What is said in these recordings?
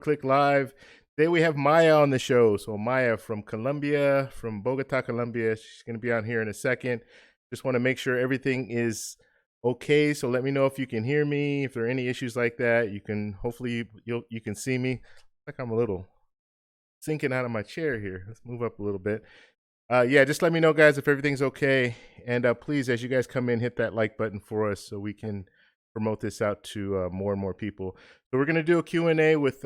Click live. Today we have Maya on the show. So Maya from Colombia, from Bogota, Colombia. She's going to be on here in a second. Just want to make sure everything is okay. So let me know if you can hear me. If there are any issues like that, you can hopefully you can see me. Like I'm a little sinking out of my chair here. Let's move up a little bit. Yeah, just let me know, guys, if everything's okay. And please, as you guys come in, hit that like button for us so we can promote this out to more and more people. So we're gonna do a Q&A with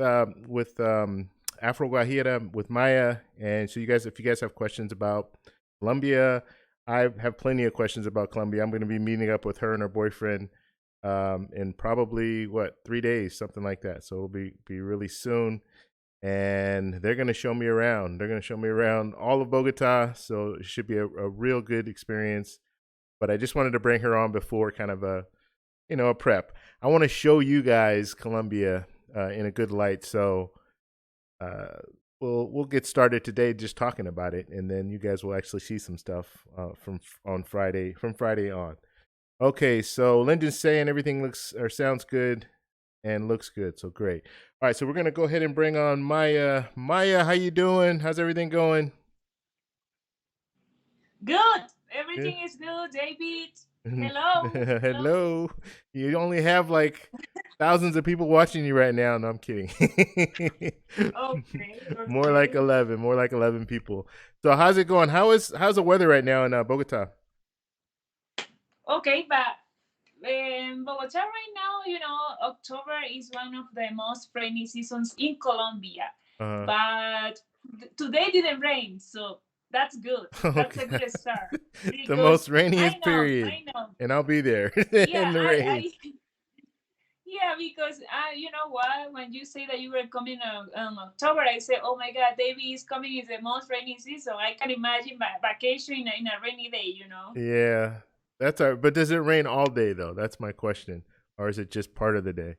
Afroguajira with Maya, and so you guys, if you guys have questions about Colombia, I have plenty of questions about Colombia. I'm gonna be meeting up with her and her boyfriend in probably 3 days, something like that. So it'll be really soon, and they're gonna show me around. They're gonna show me around all of Bogota, so it should be a real good experience. But I just wanted to bring her on before kind of a prep. I want to show you guys Colombia in a good light. So uh, we'll get started today just talking about it, and then you guys will actually see some stuff from Friday on. Okay, so Lyndon's saying everything looks or sounds good and looks good, so great. All right, so we're gonna go ahead and bring on Maya. Maya, how you doing? How's everything going? Good. Good. Everything is good, David. Hello. Hello. Hello. You only have like thousands of people watching you right now. No, I'm kidding. Okay. More like Okay. 11. More like 11 people. So how's it going? How's the weather right now in Bogota? Okay, but Bogota right now, October is one of the most rainy seasons in Colombia. Uh, But today didn't rain, so that's good. That's a okay. good start The because most rainiest I period, know. and I'll be there Yeah, in the rain. yeah, because you know what? When you say that you were coming on October, I said, "Oh my God, Davy is coming in the most rainy season." I can imagine vacation in a rainy day. Yeah, that's all right. But does it rain all day though? That's my question, or is it just part of the day?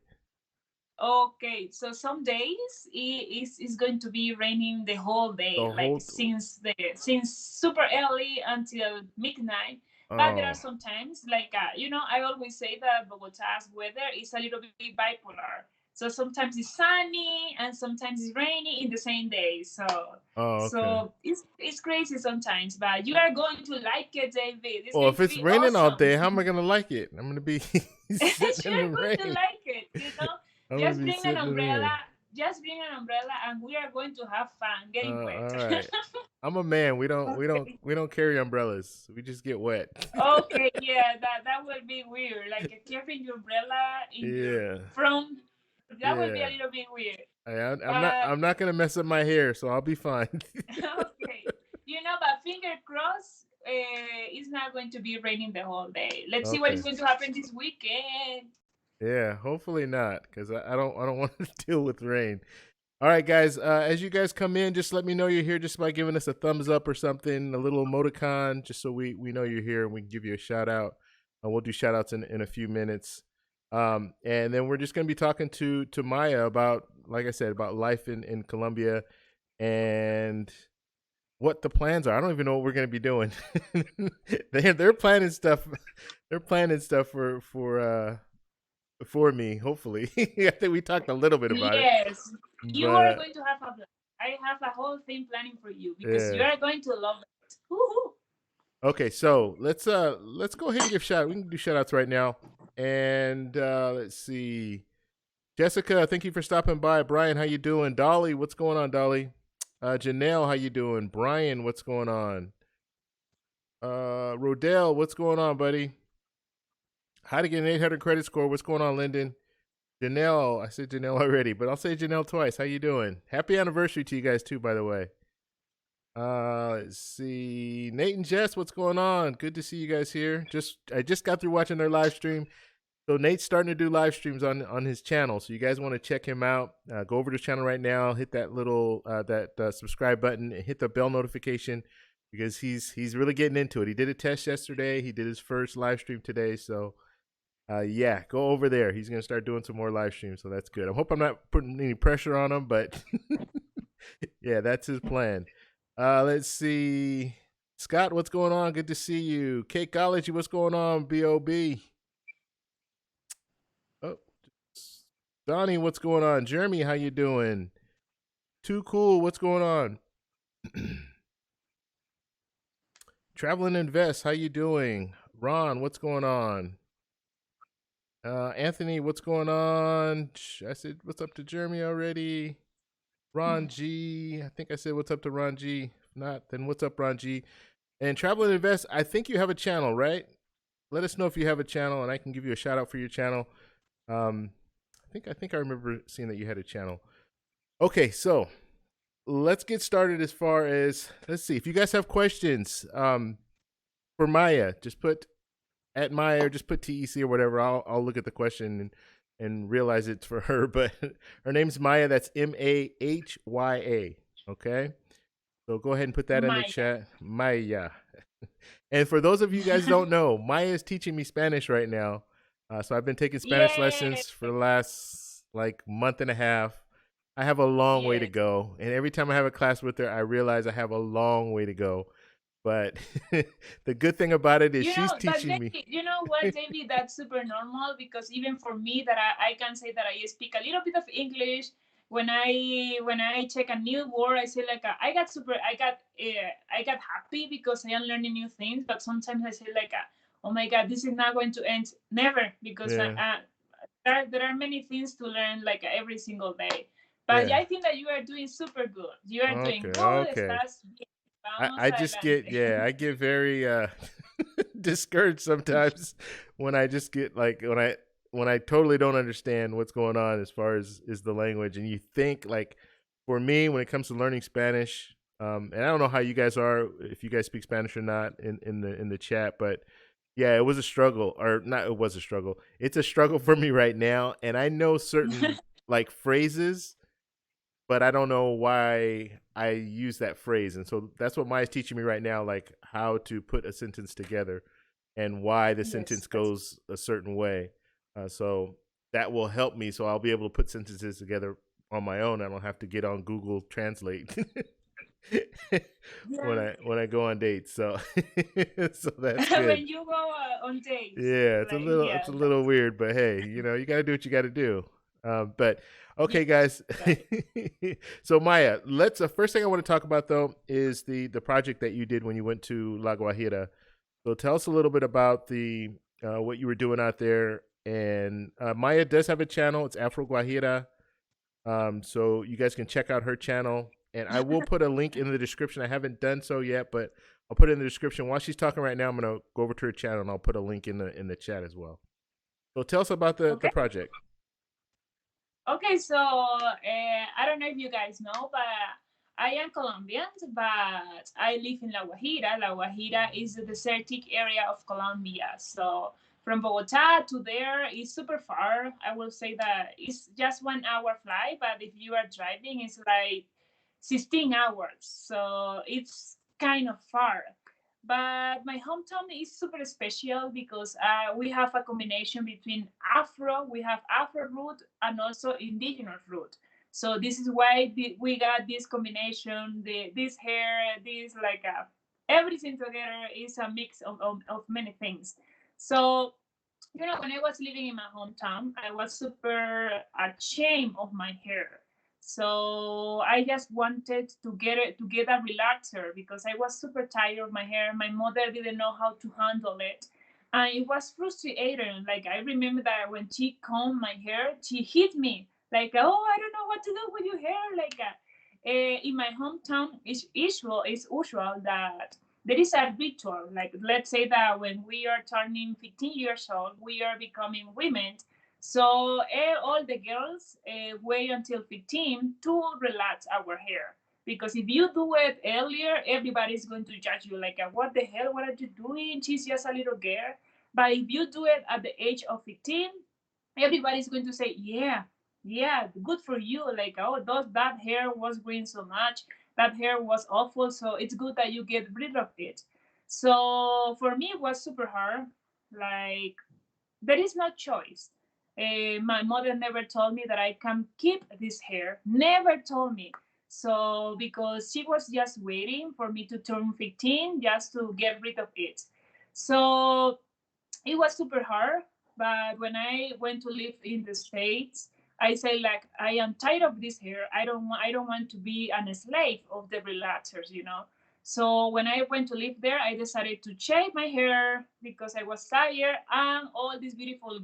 Okay, so some days is going to be raining the whole day, The like whole. since super early until midnight. But there are Oh. some times, like I always say that Bogota's weather is a little bit bipolar. So sometimes it's sunny and sometimes it's rainy in the same day. So Oh, okay. so it's crazy sometimes, but you are going to like it, David. It's Well, going if to it's be raining all awesome. day, how am I gonna like it? I'm gonna be sitting in the You're going to rain. like it. I'm gonna Just be bring an sitting in the umbrella. rain. Just bring an umbrella, and we are going to have fun getting wet. All right. I'm a man. Okay. We don't carry umbrellas. We just get wet. Okay. Yeah, that would be weird. Like carrying your umbrella in your Yeah. front. That would be a Yeah. little bit weird. I'm But not gonna mess up my hair, so I'll be fine. okay. But finger crossed. It's not going to be raining the whole day. Let's see what is Okay. going to happen this weekend. Yeah. Hopefully not, because I don't want to deal with rain. All right, guys. As you guys come in, just let me know you're here just by giving us a thumbs up or something, a little emoticon, just so we know you're here and we can give you a shout out. We'll do shout outs in a few minutes. And then we're just going to be talking to Maya about, like I said, about life in Colombia and what the plans are. I don't even know what we're going to be doing. They're planning stuff. They're planning stuff for me. Hopefully, I think we talked a little bit about it, Yes, you but are going to have a blast. I have a whole thing planning for you because you yeah. are going to love it. Woohoo. Okay, so let's go ahead and give shout. We can do shout outs right now. And let's see. Jessica, thank you for stopping by. Brian, how you doing? Dolly, what's going on, Dolly? Janelle, how you doing? Brian, what's going on? Rodell, what's going on, buddy? How to get an 800 credit score? What's going on, Lyndon? Janelle, I said Janelle already, but I'll say Janelle twice. How you doing? Happy anniversary to you guys too, by the way. Let's see. Nate and Jess, what's going on? Good to see you guys here. I just got through watching their live stream. So Nate's starting to do live streams on his channel. So you guys want to check him out? Go over to his channel right now. Hit that little subscribe button and hit the bell notification because he's really getting into it. He did a test yesterday. He did his first live stream today. So yeah, go over there. He's gonna start doing some more live streams. So that's good. I hope I'm not putting any pressure on him, but yeah, that's his plan. Let's see. Scott, what's going on? Good to see you. Kate College, what's going on? BOB. Oh, Donnie, what's going on? Jeremy, how you doing? Too cool, what's going on? Travel and Invest, how you doing? Ron, what's going on? Anthony, what's going on? I said what's up to Jeremy already. Ron G, I think I said what's up to Ron G. If not, then what's up, Ron G? And Travel and Invest, I think you have a channel, right? Let us know if you have a channel, and I can give you a shout out for your channel. I think I remember seeing that you had a channel. Okay, so let's get started. As far as, let's see, if you guys have questions for Maya, just put at Maya or just put TEC or whatever. I'll look at the question and realize it's for her. But her name's Maya. That's Mahya. Okay, so go ahead and put that in the Maya. chat, Maya. And for those of you guys don't know, Maya is teaching me Spanish right now. So I've been taking Spanish Yeah. lessons for the last like month and a half. I have a long way to Yeah. go, and every time I have a class with her, I realize I have a long way to go. But the good thing about it is she's But teaching me. David, you know what, David, that's super normal because even for me, that I can say that I speak a little bit of English. When I check a new word, I say like I got happy because I am learning new things. But sometimes I say like, oh my God, this is not going to end never because Yeah, there are many things to learn like every single day. But yeah. yeah, I think that you are doing super good. You are doing Okay, good. okay. Estás bien. Vamos I just get, adelante. yeah, I get very discouraged sometimes when I just get like when I totally don't understand what's going on as far as is the language. And you think like, for me, when it comes to learning Spanish, and I don't know how you guys are, if you guys speak Spanish or not, in the chat, but yeah, it was a struggle, or not, it was a struggle, it's a struggle for me right now. And I know certain like phrases, but I don't know why I use that phrase. And so that's what Maya's teaching me right now, like how to put a sentence together and why the Yes, sentence that's goes a certain way. So that will help me. So I'll be able to put sentences together on my own. I don't have to get on Google Translate yeah. when I go on dates. So so that's good. When you go on dates, Yeah, like it's yeah, a little that's weird, but hey, you got to do what you got to do. But yeah, okay, guys. right. So Maya, let's. First thing I want to talk about though is the project that you did when you went to La Guajira. So tell us a little bit about the what you were doing out there. And Maya does have a channel. It's Afro Guajira. So you guys can check out her channel, and I will put a link in the description. I haven't done so yet, but I'll put it in the description. While she's talking right now, I'm gonna go over to her channel and I'll put a link in the chat as well. So tell us about the Okay. project. Okay, so I don't know if you guys know, but I am Colombian, but I live in La Guajira. La Guajira is the desertic area of Colombia. So from Bogota to there is super far. I will say that it's just 1 hour flight, but if you are driving, it's like 16 hours. So it's kind of far. But my hometown is super special because we have a combination between we have Afro root and also indigenous root. So this is why we got this combination, this hair, this like everything together is a mix of many things. So when I was living in my hometown, I was super ashamed of my hair. So I just wanted to get a relaxer because I was super tired of my hair. My mother didn't know how to handle it. And it was frustrating. Like I remember that when she combed my hair, she hit me. Like, oh, I don't know what to do with your hair. Like in my hometown, it's usual that there is a ritual. Like let's say that when we are turning 15 years old, we are becoming women. So all the girls wait until 15 to relax our hair. Because if you do it earlier, everybody's going to judge you like, what the hell? What are you doing? She's just a little girl. But if you do it at the age of 15, everybody's going to say, yeah, yeah, good for you. Like, oh, that hair was growing so much. That hair was awful. So it's good that you get rid of it. So for me, it was super hard. Like, there is no choice. My mother never told me that I can keep this hair. Never told me. So because she was just waiting for me to turn 15 just to get rid of it. So it was super hard. But when I went to live in the States, I say like I am tired of this hair. I don't want to be an slave of the relaxers, you know. So when I went to live there, I decided to shave my hair because I was tired, and all this beautiful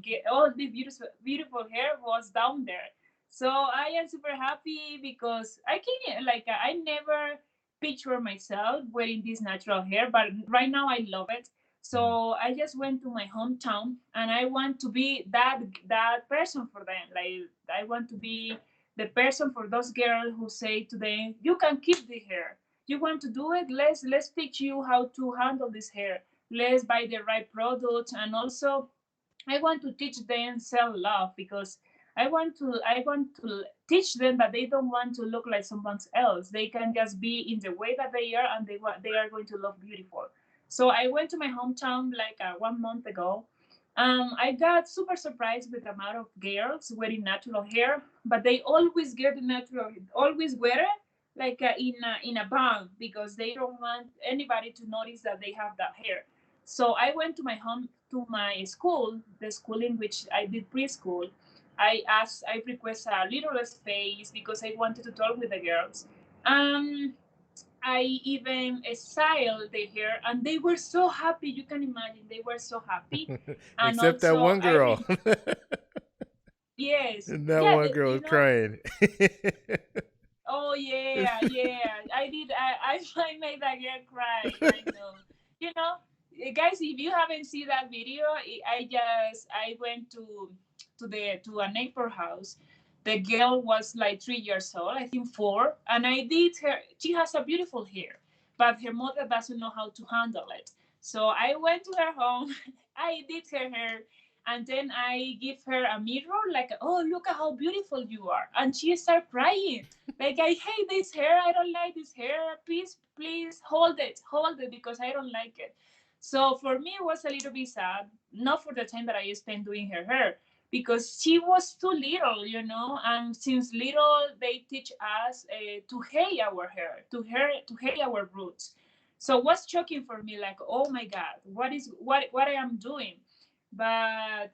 hair was down there. So I am super happy because I can like I never picture myself wearing this natural hair, but right now I love it. Mm. So I just went to my hometown, and I want to be that person for them. Like I want to be the person for those girls who say to them, "You can keep the hair. You want to do it? Let's teach you how to handle this hair. Let's buy the right products, and also I want to teach them self love because I want to teach them that they don't want to look like someone else. They can just be in the way that they are, and they are going to look beautiful. So I went to my hometown like 1 month ago. I got super surprised with the amount of girls wearing natural hair, but they always get the natural, always wear it like in a bun because they don't want anybody to notice that they have that hair. So I went to my school, the school in which I did preschool. I request a little space because I wanted to talk with the girls. Um, I even styled their hair, and they were so happy. You can imagine they were so happy, and Except that also one girl. yes, And that yeah, one girl you was know. crying. Oh yeah, yeah. I did. I made that girl cry. I know. You know, guys, if you haven't seen that video, I went to a neighbor house. The girl was like 3 years old, I think four, and I did her. She has a beautiful hair, but her mother doesn't know how to handle it. So I went to her home. I did her hair, and then I give her a mirror, like, oh, look at how beautiful you are, and she started crying like, I hate this hair. I don't like this hair. Please hold it because I don't like it. So for me, it was a little bit sad, not for the time that I spent doing her hair, because she was too little, you know. And since little, they teach us to hate our hair, to hate our roots. So it was shocking for me, like, oh my God, what I am doing? But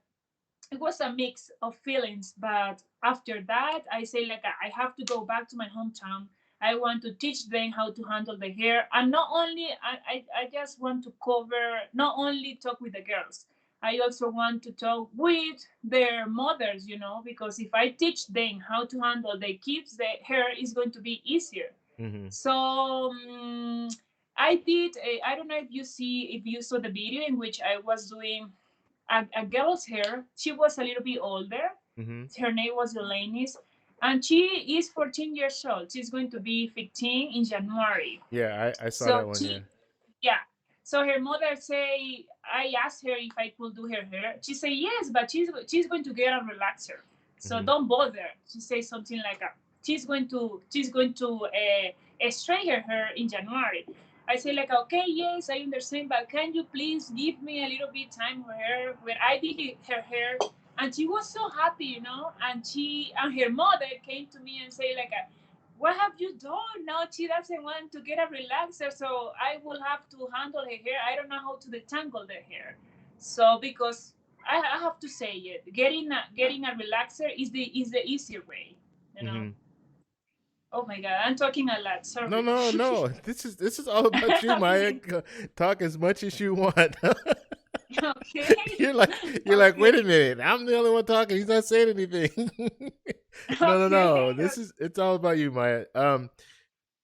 it was a mix of feelings. But after that, I say like I have to go back to my hometown. I want to teach them how to handle the hair, and not only I just want to cover, not only talk with the girls. I also want to talk with their mothers, you know, because if I teach them how to handle their kids, the hair is going to be easier. Hmm. So I did. I don't know if you saw the video in which I was doing a girl's hair. She was a little bit older. Hmm. Her name was Elanis, and she is 14 years old. She's going to be 15 in January. Yeah, I saw So that one. Yeah. yeah. So her mother say, I asked her if I could do her hair. She said yes, but she's going to get a relaxer. So Hmm. don't bother. She says something like, she's going to straighten her hair in January. I say like, okay, yes, I understand, but can you please give me a little bit time for her when I did her hair? And she was so happy, you know. And she and her mother came to me and say like, what have you done? Now she doesn't want to get a relaxer, so I will have to handle her hair. I don't know how to detangle the hair. So because I have to say it, getting a relaxer is the easier way, you know. Hmm. Oh my god, I'm talking a lot. No, Sorry. no, no. This is all about you, Maya. Okay. Talk as much as you want. Okay. You're like, wait a Okay. minute. I'm the only one talking. He's not saying anything. No, no, Okay. no. It's all about you, Maya.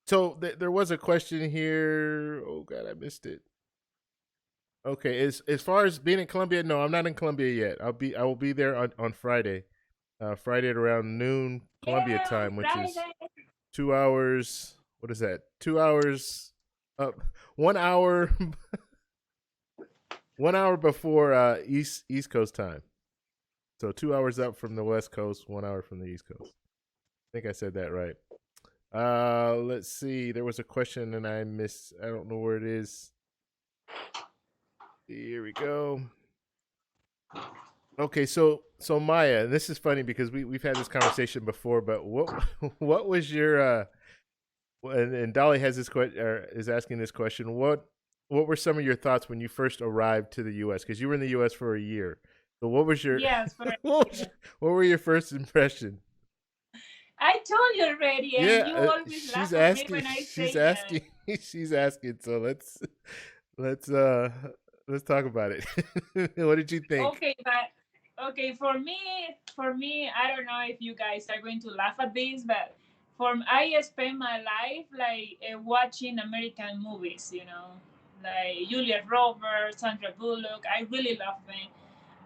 So there was a question here. Oh God, I missed it. Okay, as far as being in Colombia, no, I'm not in Colombia yet. I will be there on Friday. Friday at around noon Colombia Yeah, time, which is Friday. 2 hours. What is that? 2 hours up, 1 hour, 1 hour before East Coast time. So 2 hours up from the West Coast, 1 hour from the East Coast. I think I said that right. Let's see. There was a question and I missed. I don't know where it is. Here we go. Okay, so Maya, and this is funny because we've had this conversation before, but what what was your and Dolly has this question or is asking this question. What were some of your thoughts when you first arrived to the U.S. Because you were in the U.S. for a year. So what was your Yes, for what were your first impression? I told you already, and Yeah, you always laugh she's at me asking. when I She's say that. asking. She's asking. So let's uh let's talk about it. What did you think? Okay, but okay, for me, I don't know if you guys are going to laugh at this, but I spend my life like watching American movies, like Julia Roberts, Sandra Bullock. I really love them.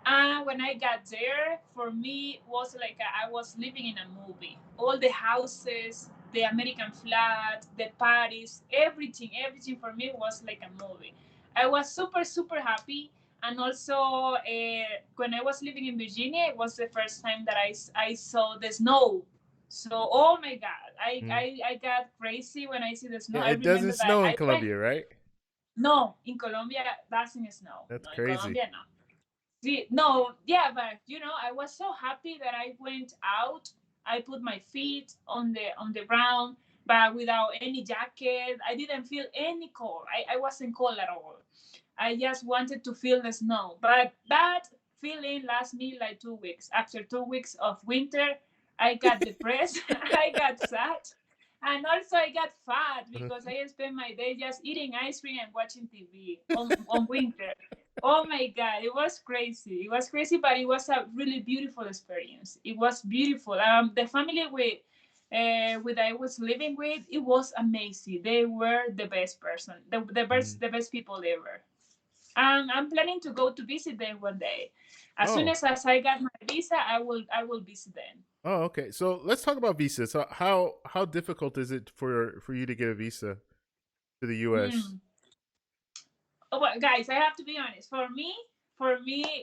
And when I got there, for me, it was like I was living in a movie. All the houses, the American flag, the parties, everything for me was like a movie. I was super, super happy. And also, when I was living in Virginia, it was the first time that I saw the snow. So, oh my God, Mm. I got crazy when I see the snow. Yeah, I it remember doesn't that snow in I went. Colombia, right? No, in Colombia, doesn't snow. That's No, in crazy. Colombia, no. See, no, yeah, but I was so happy that I went out. I put my feet on the ground, but without any jacket. I didn't feel any cold. I wasn't cold at all. I just wanted to feel the snow. But that feeling lasted me like 2 weeks. After 2 weeks of winter, I got depressed. I got sad. And also I got fat because I spent my day just eating ice cream and watching TV on winter. Oh my God, it was crazy. It was crazy, but it was a really beautiful experience. It was beautiful. The family with I was living with, it was amazing. They were the best person, Mhm. the best people ever. And I'm planning to go to visit them one day. As soon Oh, as I got my visa, I will visit them. oh, okay. So let's talk about visas. So how difficult is it for you to get a visa to the U.S.? Mm. Oh, well, guys, I have to be honest. For me,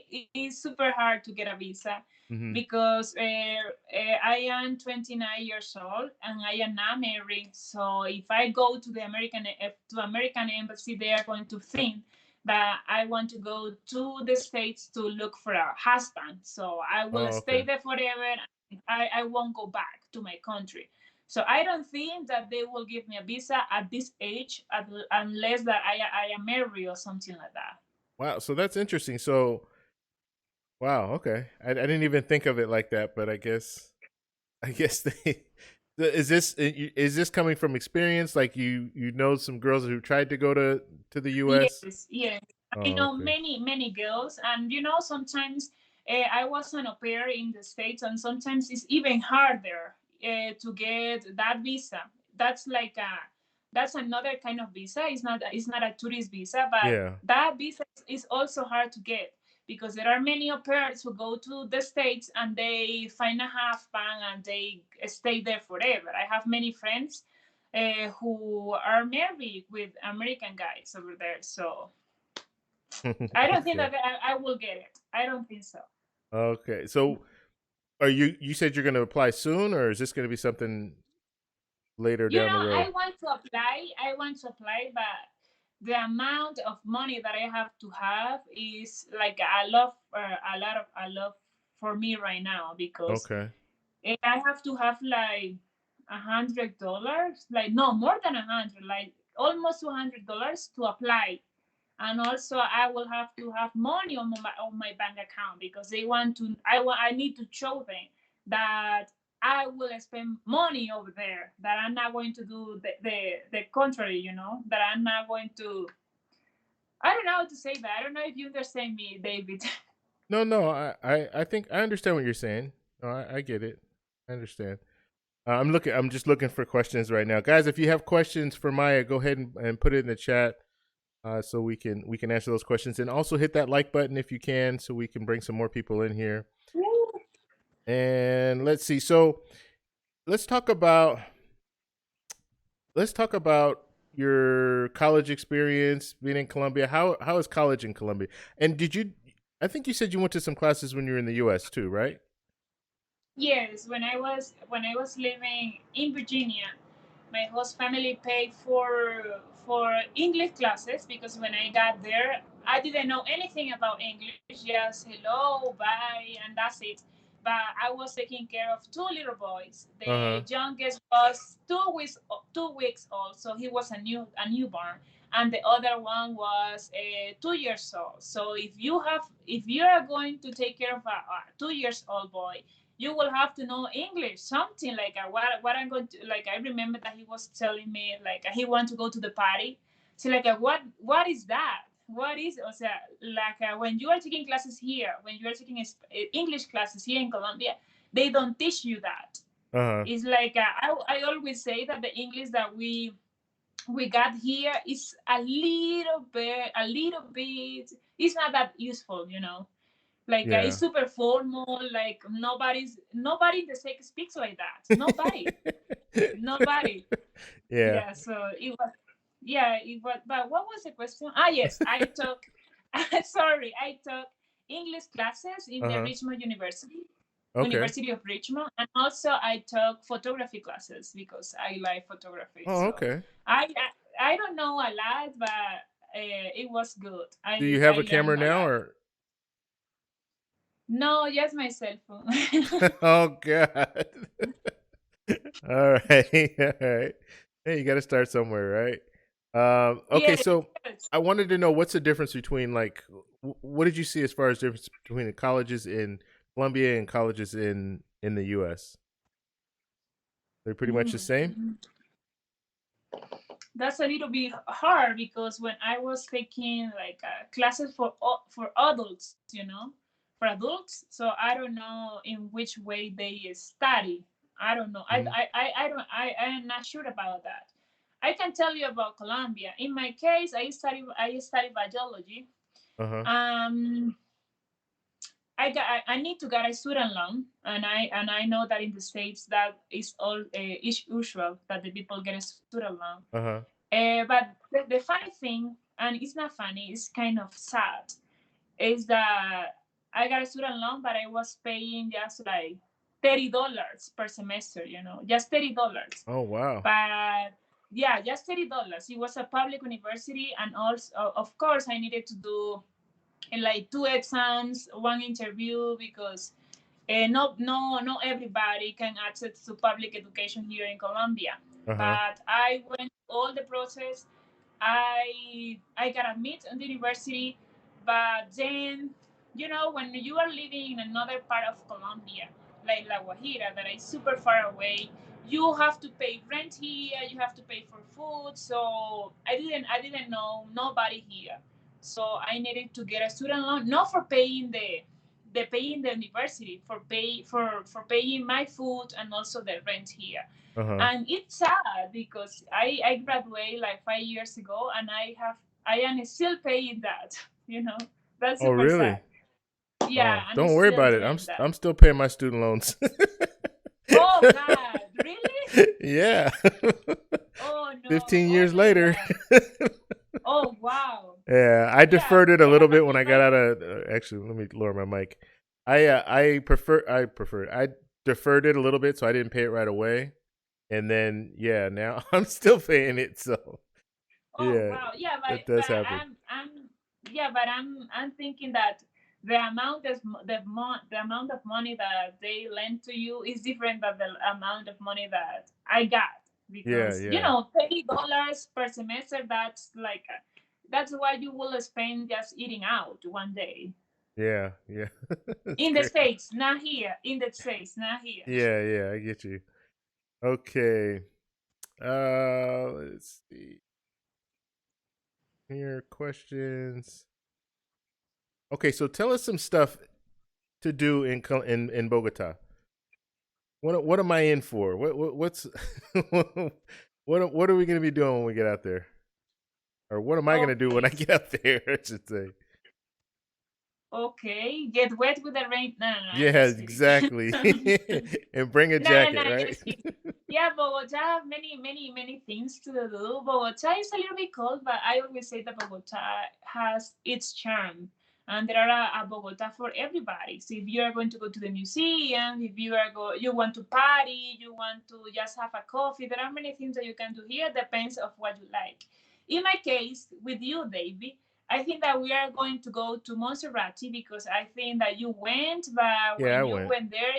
it is super hard to get a visa Mm-hmm. because I am 29 years old and I am not married. So if I go to the American embassy, they are going to think that I want to go to the states to look for a husband. So I will Oh, stay okay. there forever. I won't go back to my country. So I don't think that they will give me a visa at this age, unless that I am married or something like that. Wow. So that's interesting. So wow. Okay. I didn't even think of it like that, but I guess they. Is this coming from experience? Like you know some girls who tried to go to the U.S. Yes, yes. I Oh, know okay. many, many girls, and sometimes I was an au pair in the States, and sometimes it's even harder to get that visa. That's like that's another kind of visa. It's not a tourist visa, but Yeah. that visa is also hard to get because there are many au pairs who go to the States and they find a husband and they stay there forever. I have many friends who are married with American guys over there. So I don't think Okay. that I will get it. I don't think so. Okay. So are you said you're going to apply soon, or is this going to be something later down the road? I want to apply. I want to apply, but the amount of money that I have to have is like a lot for me right now because Okay. I have to have like $100, like no more than 100, like almost $200 to apply. And also I will have to have money on my bank account because they want to. I need to show them that I will spend money over there. That I'm not going to do the contrary. That I'm not going to. I don't know how to say that. I don't know if you understand me, David. No, no. I think I understand what you're saying. No, I get it. I understand. I'm looking. I'm just looking for questions right now, guys. If you have questions for Maya, go ahead and put it in the chat, so we can answer those questions, and also hit that like button if you can, so we can bring some more people in here. And let's see. So let's talk about let's talk about your college experience being in Colombia. How is college in Colombia? And did you? I think you said you went to some classes when you were in the U.S. too, right? Yes, when I was living in Virginia, my host family paid for English classes because when I got there, I didn't know anything about English. Just hello, bye, and that's it. But I was taking care of two little boys. Uh The huh. youngest was 2 weeks old, so he was a newborn, and the other one was 2 years old. So if you are going to take care of a 2 years old boy, you will have to know English, something like what I'm going to like. I remember that he was telling me like he want to go to the party. So like what is that? What is o sea, like when you are taking classes here, when you are taking English classes here in Colombia, they don't teach you that. Uh-huh. It's like I always say that the English that we got here is a little bit. It's not that useful, like Yeah. it's super formal. Like nobody in the state speaks like that. Nobody. Yeah. Yeah. So it was. Yeah, it was. But what was the question? Yes, I took. Sorry, I took English classes in the Uh-huh. Richmond University. Okay. University of Richmond, and also I took photography classes because I like photography. Oh, So okay. I don't know a lot, but it was good. Do you I have I a camera learned a now lot. or No, just my cell phone. Oh god. All right. All right. Hey, you got to start somewhere, right? Okay, Yes, so yes. I wanted to know what's the difference between like what did you see as far as difference between the colleges in Colombia and colleges in the US? They're pretty much the same? Mm. That's a little bit hard because when I was taking like classes for adults, for adults, so I don't know in which way they study. I don't know. Hmm. I don't. I am not sure about that. I can tell you about Colombia. In my case, I study biology. Uh-huh. Um, I need to get a student loan, and I know that in the states that is usual that the people get a student loan. Uh-huh. But the funny thing, and it's not funny, it's kind of sad, is that I got a student loan, but I was paying just like $30 per semester, just $30. Oh, wow. But yeah, just $30. It was a public university, and also, of course, I needed to do like two exams, one interview, because not everybody can access to public education here in Colombia. Uh-huh. But I went all the process. I got admitted in the university, but then when you are living in another part of Colombia, like La Guajira, that is super far away, you have to pay rent here. You have to pay for food. So I didn't know nobody here. So I needed to get a student loan, not for paying the paying the university, for paying my food and also the rent here. Uh-huh. And it's sad because I graduated like 5 years ago, and I am still paying that. That's Oh, super really? sad. Yeah, Oh, I'm don't worry still about it. doing that. I'm still paying my student loans. Oh God, really? Yeah. Oh no. 15 Oh years my later. God. Oh wow. Yeah, I Yeah, deferred it a yeah, little but bit when I got out of. Actually, let me lower my mic. I deferred it a little bit, so I didn't pay it right away, and then yeah, now I'm still paying it. So oh yeah, wow. Yeah, but that does happen. I'm thinking that the amount of money that they lend to you is different than the amount of money that I got, Yeah, because yeah, $30 per semester, that's what you will spend just eating out one day yeah, yeah. That's in the great. States, not here. In the States, not here. Yeah, yeah, I get you. Okay. Let's see here. Questions. Okay, so tell us some stuff to do in Bogota. What am I in for? What's what are we gonna be doing when we get out there? Or what am I gonna do when I Okay. get out there? I should say. Okay, get wet with the rain. No, no, no, I'm Yeah, just kidding. exactly. And bring a No, no, jacket, no, right? just kidding. Yeah, Bogota have many, many, many things to do. Bogota is a little bit cold, but I always say that Bogota has its charm. And there are a Bogota for everybody. So if you are going to go to the museum, if you want to party, you want to just have a coffee, there are many things that you can do here. Depends of what you like. In my case, with you, David, I think that we are going to go to Monserrate because I think that you went, but Yeah, I when you went. went there,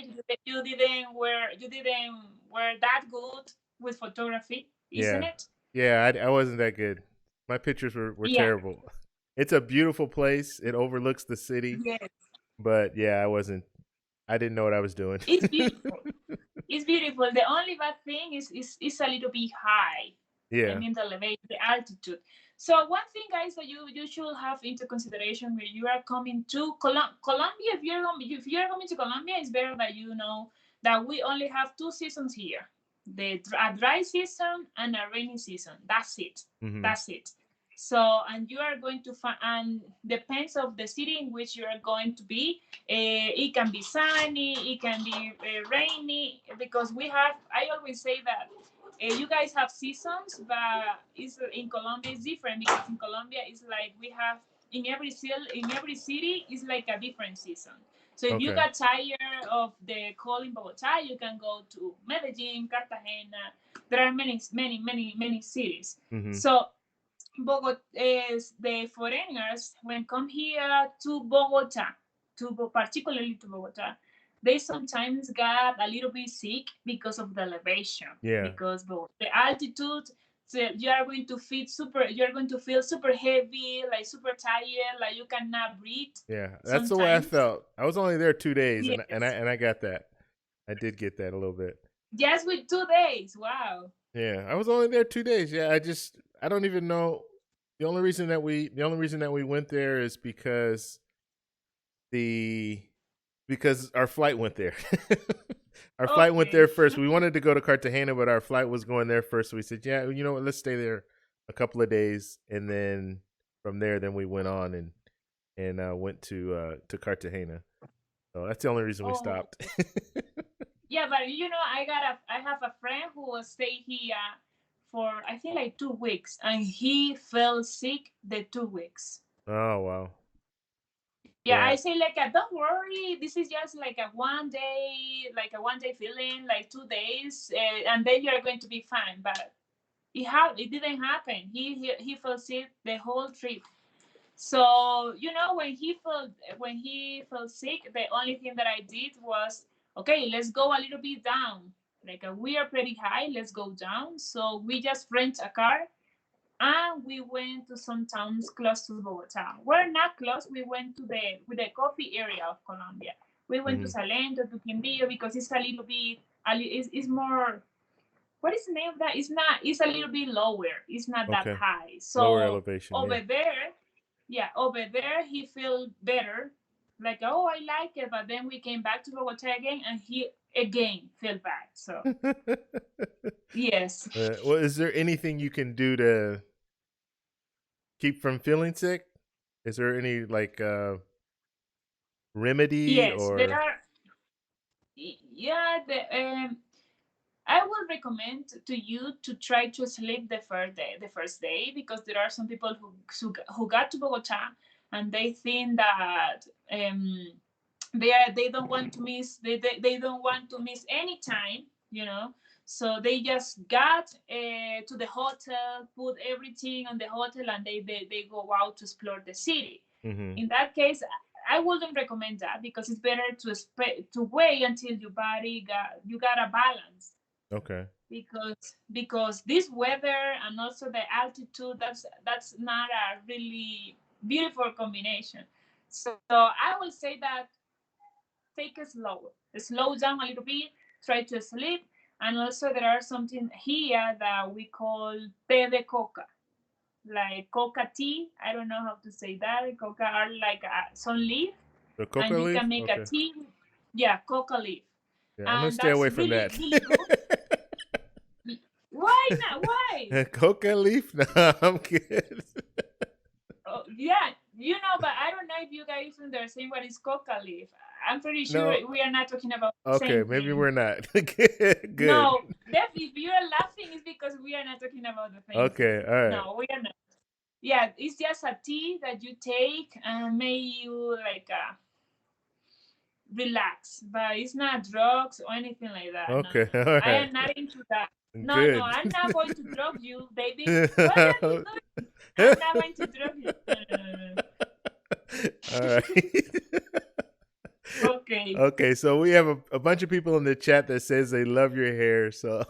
you didn't were that good with photography, isn't Yeah, it? yeah. I wasn't that good. My pictures were Yeah. terrible. It's a beautiful place. It overlooks the city, Yes. but yeah, I didn't know what I was doing. It's beautiful. It's beautiful. The only bad thing is a little bit high. I Yeah. mean the elevation, the altitude. So one thing, guys, that you should have into consideration when you are coming to Colombia. If you're coming to Colombia, it's better that you know that we only have two seasons here: a dry season and a rainy season. That's it. Mm-hmm. That's it. So, and you are going to find, and depends of the city in which you are going to be. It can be sunny, it can be rainy, because we have. I always say that you guys have seasons, but it's in Colombia it's different, because in Colombia it's like we have in every city is like a different season. So if you Okay. got tired of the cold in Bogota, you can go to Medellin, Cartagena. There are many cities. Mm-hmm. So Bogota is the foreigners when come here to Bogota, particularly to Bogota, they sometimes get a little bit sick because of the elevation, Yeah. because the altitude. So you're going to feel super heavy, like super tired, like you cannot breathe Yeah. That's the way I sometimes. felt. I was only there 2 days, Yes, and I got that. I did get that a little bit. just with 2 days. Wow. Yeah, I was only there 2 days. Yeah, I don't even know. The only reason that we went there is the because our flight went there. Our flight went there Okay. first. We wanted to go to Cartagena, but our flight was going there first. So we said, yeah, you know what, let's stay there a couple of days, and then from there, then we went on and went to Cartagena. So that's the only reason we Oh, stopped. yeah, but I have a friend who will stay here for I think like 2 weeks, and he fell sick the 2 weeks. Oh wow, Yeah, yeah, I say like, don't worry, this is just like a 1 day feeling, like 2 days, and then you're going to be fine. But it didn't happen. He fell sick the whole trip. So when he felt sick, the only thing that I did was, okay, let's go a little bit down. Like we are pretty high, let's go down. So we just rent a car and we went to some towns close to Bogota. We're not close. We went to the coffee area of Colombia. We went to hmm Salento, to Quindío, because it's a little bit. It's more. What is the name of that? It's not. It's a little bit lower. It's not that okay, high. lower So elevation, yeah. over there, yeah, over there he felt better. Like, oh, I like it. But then we came back to Bogota again, and he again felt bad. So yes, Well, is there anything you can do to keep from feeling sick? Is there any like remedy yes, there or are. Yeah, I would recommend to you to try to sleep the first day, because there are some people who got to Bogota and they think that um, they don't want to miss they don't want to miss any time. So they just got to the hotel, put everything on the hotel, and they go out to explore the city. hmm In that case, I wouldn't recommend that, because it's better to wait until you got a balance, okay. because this weather and also the altitude, that's not a really beautiful combination. So I will say that take it slow down a little bit, try to sleep. And also there are something here that we call té de coca, like coca tea. I don't know how to say that. Coca are like some leaf, The and coca you can leaf? make a Okay. tea. Yeah, coca leaf, Yeah, I'm gonna and stay that's away from really that. really good. Why not? Why? Coca leaf? No, I'm kidding. Oh, yeah, but I don't know if you guys understand what is coca leaf. I'm pretty sure No. we are not talking about the Okay, same maybe thing. we're not. Good. No, if you're laughing, it's because we are not talking about the same Okay, thing. all right. No, we are not. Yeah, it's just a tea that you take and make you like relax, but it's not drugs or anything like that. No, Okay, no, all no. I right. am not into that. No, no, Good. I'm not going to drug you, baby. What are you doing? I'm not going to drug you. No, no, no, no. All right. Okay. Okay, so we have a bunch of people in the chat that says they love your hair. So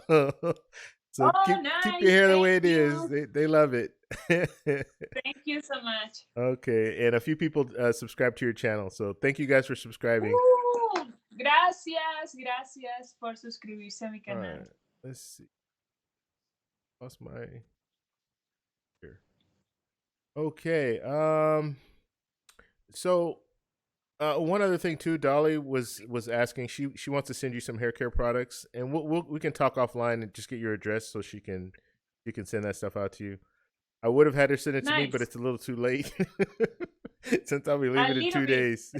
So Oh, keep your nice. hair the way Thank it is. you. They love it. Thank you so much. Okay, and a few people subscribe to your channel, so thank you guys for subscribing. Gracias, gracias por suscribirse a mi All canal. right, let's see. Lost my here. Okay. So one other thing too, Dolly was asking. She wants to send you some hair care products, and we can talk offline and just get your address so she can send that stuff out to you. I would have had her send it to me, but Nice. it's a little too late since I'll be A leaving in little 2 bit. days.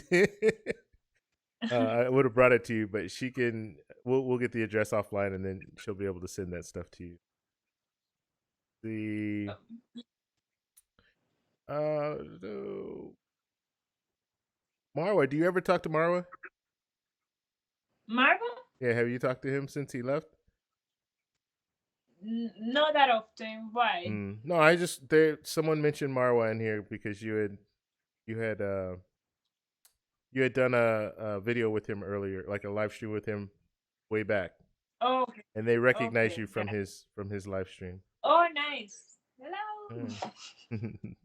I would have brought it to you, but she can. We'll get the address offline, and then she'll be able to send that stuff to you. The Marwa, do you ever talk to Marwa? Marvel? Yeah, have you talked to him since he left? Not that often. Why? No, I just there. Someone mentioned Marwa in here because you had uh you had done a video with him earlier, like a live stream with him way back, Oh, okay. and they recognize Okay. you from his live stream. Oh, nice. Hello. Mm.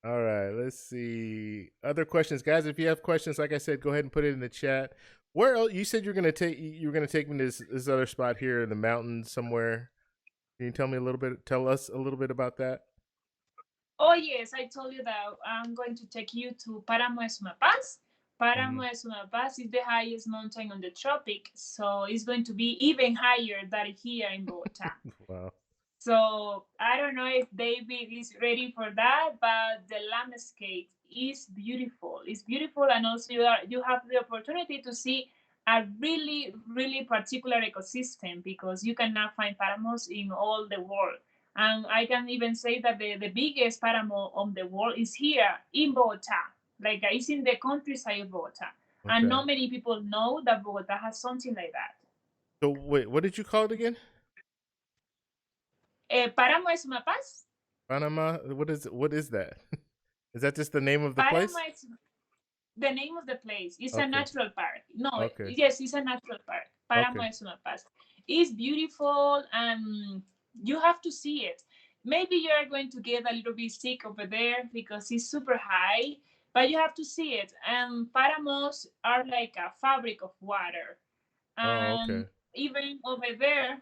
All right, let's see other questions, guys. If you have questions, like I said, go ahead and put it in the chat. Where else? You said you're gonna take me to this other spot here in the mountains somewhere. Can you tell us a little bit about that? Oh, yes, I told you that I'm going to take you to Páramo de Sumapaz. Mm-hmm. Páramo de Sumapaz is the highest mountain on the tropic, so it's going to be even higher than here in Bogota. Wow. So I don't know if David is ready for that, but the landscape is beautiful. It's beautiful, and also you have the opportunity to see a really really particular ecosystem because you cannot find paramos in all the world. And I can even say that the biggest paramo on the world is here in Bogota. Like it's in the countryside of Bogota. And Okay. not many people know that Bogota has something like that. So wait, what did you call it again? Páramo de Sumapaz. Panama. What is that? Is that just the name of the place? Páramo is the name of the place. It's a Okay. natural park. No, Okay. yes, it's a natural park. Páramo Okay. de Sumapaz. It's beautiful and you have to see it. Maybe you are going to get a little bit sick over there because it's super high, but you have to see it. And Páramos are like a fabric of water. Oh, And okay. even over there,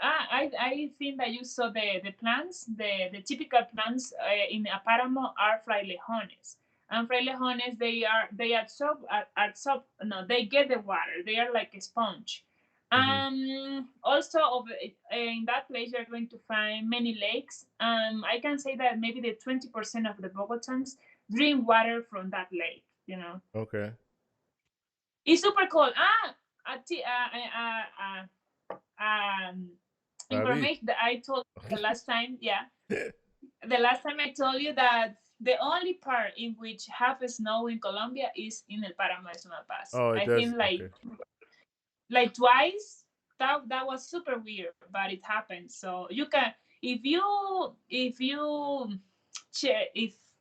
I think that you saw the plants, the typical plants in a páramo are frailejones. And frailejones, they absorb, no, they get the water. They are like a sponge. Mm-hmm. Also, in that place, you're going to find many lakes. I can say that maybe the 20% of the Bogotans drink water from that lake. You know, Okay. it's super cold. Um, David. information that I told the last time. Yeah, the last time I told you that the only part in which have snow in Colombia is in El Páramo de Sumapaz. Oh, it I does. think Okay. like twice. That was super weird, but it happened. So you can if you if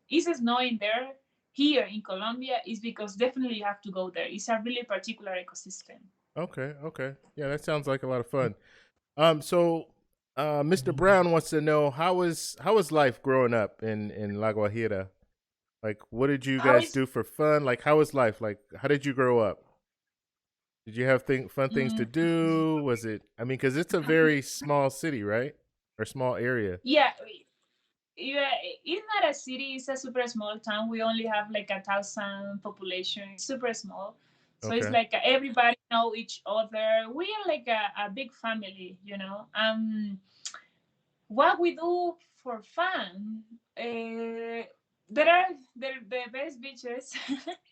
it's snowing there here in Colombia is because definitely you have to go there. It's a really particular ecosystem. Okay. Okay. Yeah, that sounds like a lot of fun. So Mr. Brown wants to know how was life growing up in La Guajira? Like, what did you How guys is do for fun? Like, how was life? Like, how did you grow up? Did you have fun things to mm, do? Was it? I mean, because it's a very small city, right? Or small area. yeah, yeah, it's not a city, it's a super small town. We only have like 1,000 population. It's super small, so it's Okay. like everybody know each other. We are like a big family, you know. What we do for fun, there are the best beaches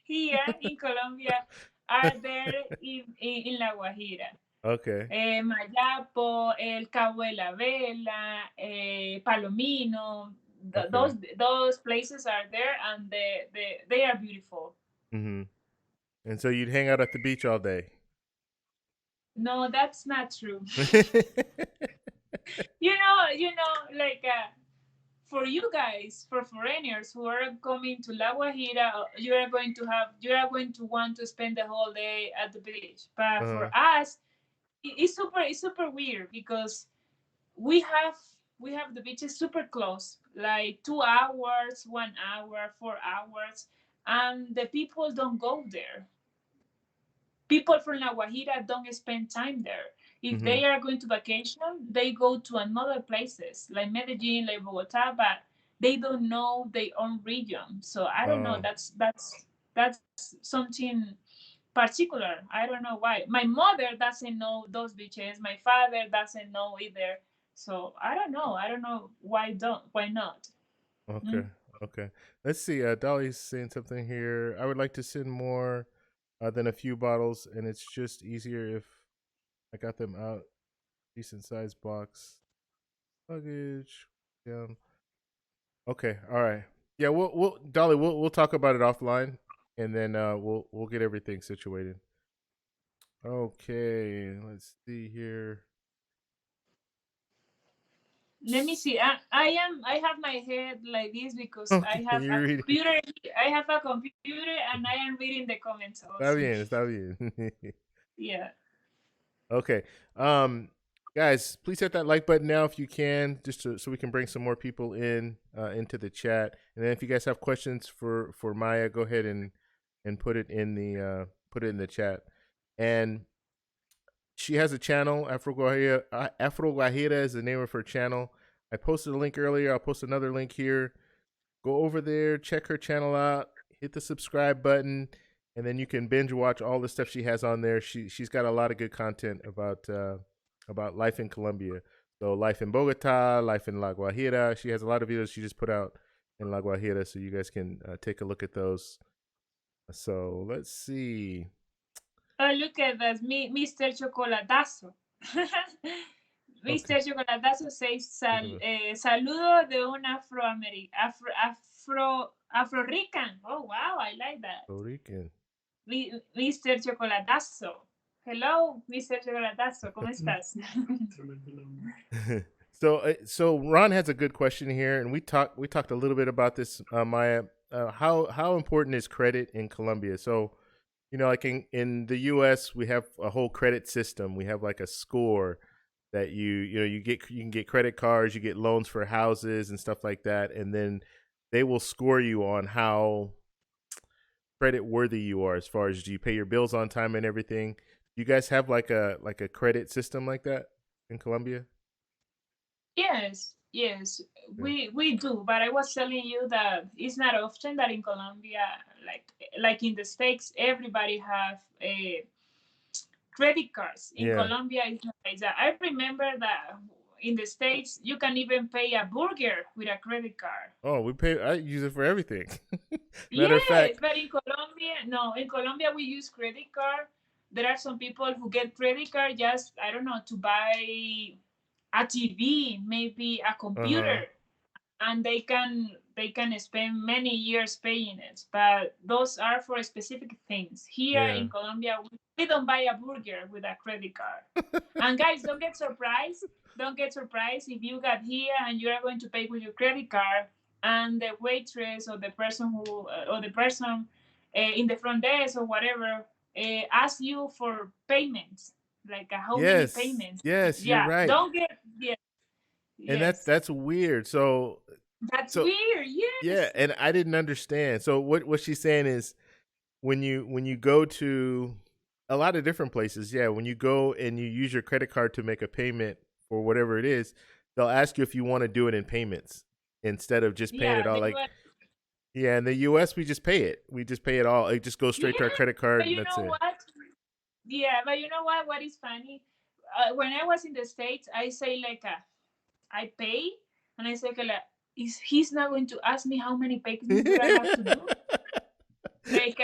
here in Colombia are there in La Guajira. Okay. Mayapo, el Cabo de la Vela, Palomino. Okay. Those places are there, and they are beautiful. Mm-hmm. And so you'd hang out at the beach all day. No, that's not true. Like for you guys, for foreigners who are coming to La Guajira, you are going to want to spend the whole day at the beach. But for Uh-huh. us, it's super weird because we have we have the beaches super close, like 2 hours, 1 hour, 4 hours, and the people don't go there. People from La Guajira don't spend time there. If Mm-hmm. they are going to vacation, they go to another places like Medellin, like Bogota, but they don't know their own region. So I don't know. Oh, That's something particular. I don't know why. My mother doesn't know those beaches. My father doesn't know either. So I don't know. I don't know why not. okay, Hmm? okay. Let's see. Dolly's saying something here. I would like to send more than a few bottles, and it's just easier if I got them out. Decent size box luggage. Yeah. Okay. All right. Yeah. We'll Dolly. We'll talk about it offline, and then we'll get everything situated. Okay. Let's see here. Let me see. I have my head like this because Okay. I have a You're reading. computer. I have a computer and I am reading the comments Está also. bien. Está bien. Yeah. Okay. Guys, please hit that like button now if you can, just so we can bring some more people in into the chat. And then if you guys have questions for Maya, go ahead and put it in the chat. And she has a channel, Afro Guajira. Afro Guajira is the name of her channel. I posted a link earlier. I'll post another link here. Go over there, check her channel out, hit the subscribe button, and then you can binge watch all the stuff she has on there. She's got a lot of good content about life in Colombia. So life in Bogota, life in La Guajira. She has a lot of videos she just put out in La Guajira, so you guys can take a look at those. So let's see. Oh, look at that, Mr. Chocolatazo. Okay, Mr. Chocolatazo says look at saludo de un Afro Rican. Oh wow, I like that. Puerto Rican. Mr. Chocolatazo. Hello, Mr. Chocolatazo. ¿Cómo estás? So Ron has a good question here, and we talked a little bit about this, Maya. How important is credit in Colombia? So like in the U.S., we have a whole credit system. We have like a score that you can get credit cards, you get loans for houses and stuff like that, and then they will score you on how credit worthy you are as far as do you pay your bills on time and everything. You guys have like a credit system like that in Colombia? Yes, yes, Yeah. we do. But I was telling you that it's not often that in Colombia, like in the States, everybody have a credit cards. In Yeah. Colombia, it's not like that. I remember that in the States, you can even pay a burger with a credit card. Oh, we pay. I use it for everything. Matter of Yes, fact, but in Colombia, no. In Colombia, we use credit card. There are some people who get credit card just I don't know to buy a TV, maybe a uh huh. computer, and they can spend many years paying it. But those are for specific things. Here Yeah. in Colombia, we don't buy a burger with a credit card. And guys, don't get surprised. Don't get surprised if you got here and you are going to pay with your credit card, and the waitress or the person in the front desk or whatever asks you for payments, like how many Yes. payments. Yes, you're Yeah, right. don't get yeah, And that's yes. that's weird. That's So weird. yeah, Yes. and I didn't understand. So what she's saying is when you go to a lot of different places, yeah, when you go and you use your credit card to make a payment for whatever it is, they'll ask you if you want to do it in payments instead of just paying it Yeah, all. they Like, were. yeah, in the US we just pay it. We just pay it all. It just goes straight to our Yeah, credit but card and you that's know it. what? Yeah, but you know what? What is funny? When I was in the States, I say like, I pay, and I say like, is he's not going to ask me how many payments do I have to do? Like,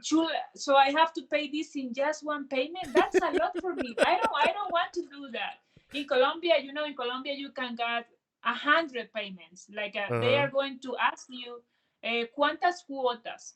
should, so I have to pay this in just one payment? That's a lot for me. I don't want to do that. In Colombia, in Colombia you can get 100 payments. Like, they Uh-huh. are going to ask you, cuántas cuotas.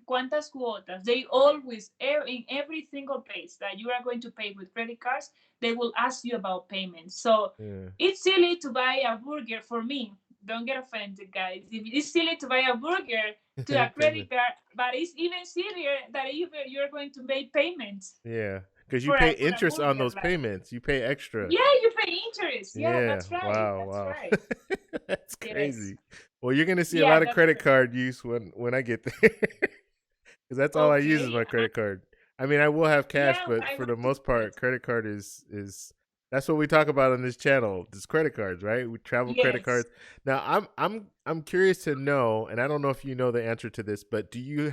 Cuántas cuotas. They always, in every single place that you are going to pay with credit cards, they will ask you about payments. So Yeah. it's silly to buy a burger for me. Don't get offended, guys. It's silly to buy a burger to a Payment. credit card, but it's even sillier that you're going to make payments. Yeah. because you for pay for a interest on burger. those Like, payments. You pay extra. yeah, you pay interest. Yeah, Yeah. that's right. Wow. That's Wow. right. That's Yes. crazy. Well, you're gonna see a Yeah, lot of that's credit right. card use when I get there, because that's all I use is Okay. my credit card. I mean, I will have cash, Yeah, but I for the want to most do it. part, credit card is that's what we talk about on this channel. Is credit cards, right? We travel credit Yes. cards. Now, I'm curious to know, and I don't know if you know the answer to this, but do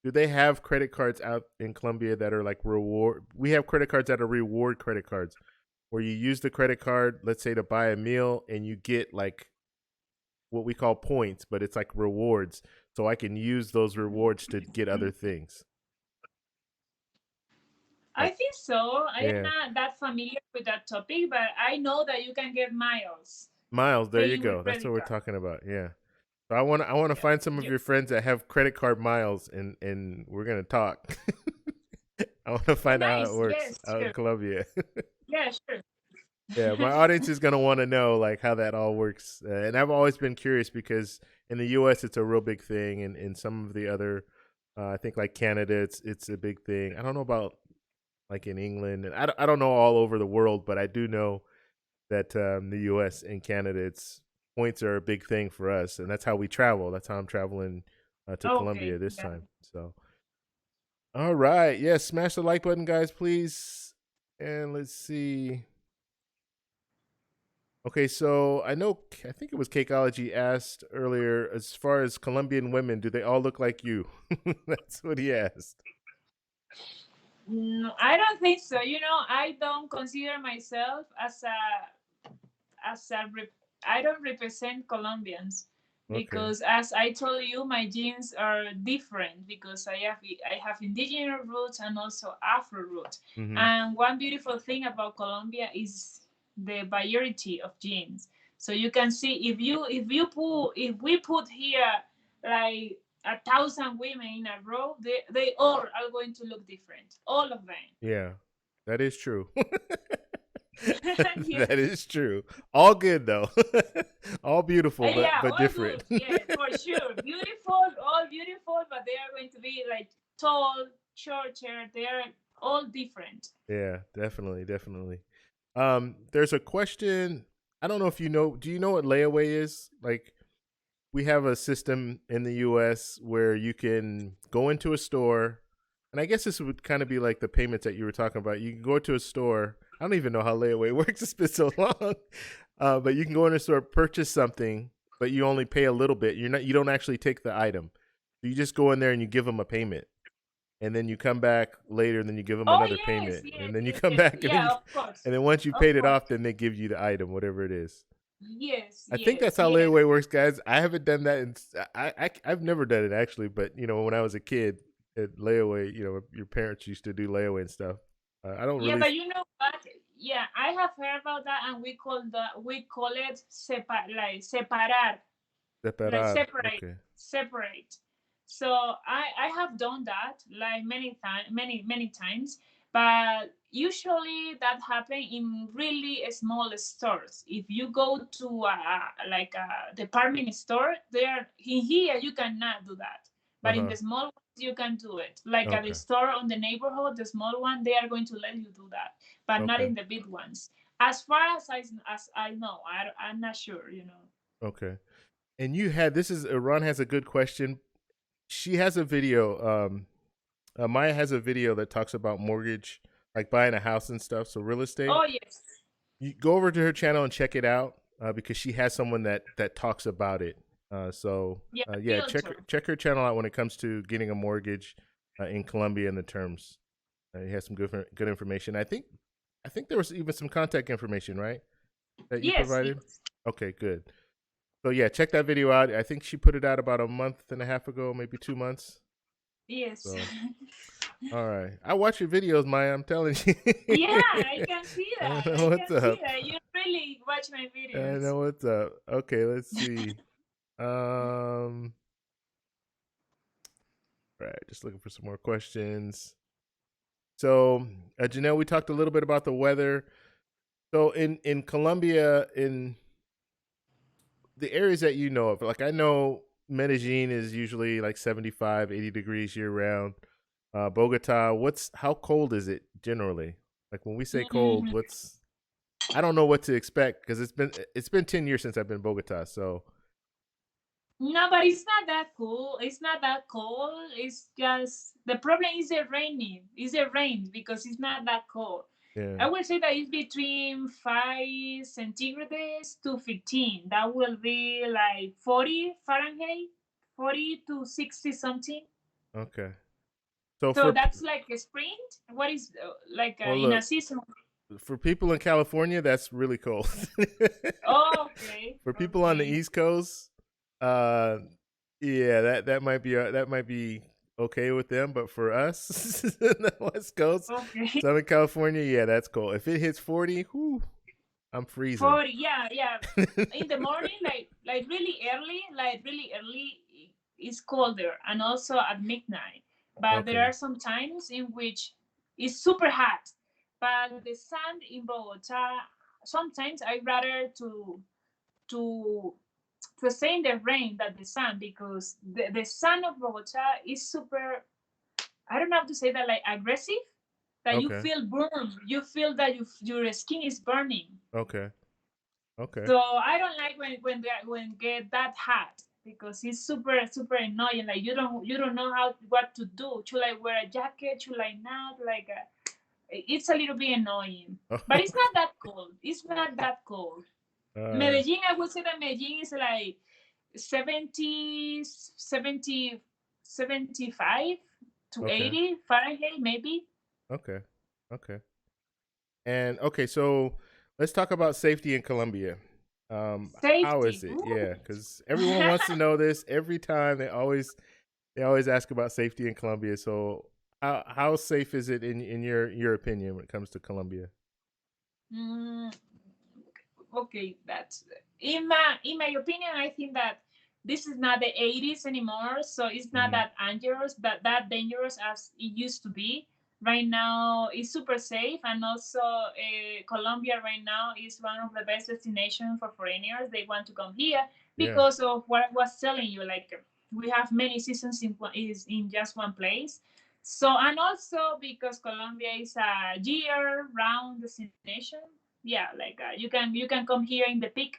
they have credit cards out in Colombia that are like reward? We have credit cards that are reward credit cards, where you use the credit card, let's say, to buy a meal, and you get like what we call points, but it's like rewards. So I can use those rewards to get other things. I Like, think so. I am yeah, not that familiar with that topic, but I know that you can get miles miles. There you paying with go. That's what credit we're card. talking about. Yeah. So I want to Yeah. find some of your friends that have credit card miles, and we're gonna talk. I want to Oh, find out how it nice. works Yes, out in sure. Colombia. Yeah, sure. Yeah, my audience is gonna want to know like how that all works, and I've always been curious because in the U.S. it's a real big thing, and in some of the other, I think like Canada, it's a big thing. I don't know about like in England, and I don't know all over the world, but I do know that the U.S. and Canada, it's points are a big thing for us, and that's how we travel. That's how I'm traveling to Colombia Okay. this Yeah. time. So, all right, yes, smash the like button, guys, please, and let's see. Okay, so I think it was Cakeology asked earlier, as far as Colombian women, do they all look like you? That's what he asked. No, I don't think so. I don't consider myself as a I don't represent Colombians Okay. because, as I told you, my genes are different because I have indigenous roots and also Afro roots. Mm-hmm. And one beautiful thing about Colombia is the variety of genes. So you can see, if we put here like 1,000 women in a row, they all are going to look different, all of them. Yeah, that is true. Yeah. That is true. All good though. All beautiful, Yeah, but all different. good. Yeah, for sure. Beautiful, all beautiful, but they are going to be like tall, shorter. They are all different. Yeah, definitely, definitely. There's a question. I don't know if you know. Do you know what layaway is? Like, we have a system in the U.S. where you can go into a store, and I guess this would kind of be like the payments that you were talking about. You can go to a store. I don't even know how layaway works. It's been so long, but you can go in a store, purchase something, but you only pay a little bit. You don't actually take the item. You just go in there and you give them a payment, and then you come back later, and then you give them Oh another yes, payment, yes, and then you yes, come yes. back, Yeah, of course, and then once you of paid it course. off, then they give you the item, whatever it is. Yes, I think that's yes, how yes, layaway works, guys. I haven't done that, and I've never done it actually. But when I was a kid, at layaway, your parents used to do layaway and stuff. I don't yeah. really But you know what? Yeah, I have heard about that, and we call it separar, like separar. separate, Okay. separate. So I have done that like many times, but usually that happen in really small stores. If you go to like a department store, there in here you cannot do that, Uh but in huh. the small ones you can do it. Like at the Okay. store on the neighborhood, the small one, they are going to let you do that, but not Okay. in the big ones. As far as I know, I'm not sure. Okay. And you had this is Ron has a good question. She has a video. Maya has a video that talks about mortgage, like buying a house and stuff. So real estate. Oh yes. You go over to her channel and check it out because she has someone that talks about it. Yeah, Yeah, realtor. check her channel out when it comes to getting a mortgage in Colombia and the terms. He has some good information. I think there was even some contact information, right, that you Yes, provided. yes, Okay, good. So yeah, check that video out. I think she put it out about a month and a half ago, maybe 2 months. yes. So all right, I watch your videos, Maya. I'm telling you. Yeah, I can see I that. know I what's can see up. that. You really watch my I videos. know what's up. Okay, let's see. Um, right, just looking for some more questions. So, Janelle, we talked a little bit about the weather. So, in Colombia, in the areas that you know of, like I know Medellin is usually like 75, 80 degrees year round. Bogota. How cold is it generally? Like when we say cold, Mm, I don't know what to expect because it's been 10 years since I've been in Bogota. So no, but it's not that cool. It's not that cold. It's just the problem is the raining. It's the rain because it's not that cold. yeah, I would say that it's between 5 centigrades to 15. That will be like 40 Fahrenheit, 40 to 60 something. okay. So So that's like a spring. What is like well, in a look, season? for people in California, that's really cold. Oh, okay, For people on the okay, East Coast, uh, yeah, that might be okay with them, but for us in the West Coast, okay. Southern California, yeah, that's cold. If it hits 40, whew, I'm freezing. 40, yeah, yeah. In the morning, like really early, it's colder, and also at midnight. But there Okay, are some times in which it's super hot. But the sun in Bogota, sometimes I rather to to stay in the rain than the sun because the sun of Bogota is super. I don't know how to say that, like aggressive. That you okay, feel burned. You feel that your skin is burning. okay, okay. So I don't like when get that hot because it's super annoying. Like you don't know what to do. Should I wear a jacket? Should I not? It's a little bit annoying. But it's not that cold. It's not that cold. uh, Medellin, I would say that Medellin is like 70, 70, 75 to okay, 80 Fahrenheit, maybe. okay, okay. And okay, so let's talk about safety in Colombia. How is Safety. it? Ooh. Yeah, because everyone wants to know this. Every time they always ask about safety in Colombia. So how safe is it in your opinion when it comes to Colombia? Mm, okay, that's in my opinion. I think that this is not the 80s anymore, so it's not Hmm. that dangerous, that dangerous as it used to be. Right now, it's super safe, and also Colombia right now is one of the best destinations for foreigners. They want to come here Yeah, because of what I was telling you. Like we have many seasons is in just one place. So and also because Colombia is a year-round destination, yeah, like you can come here in the peak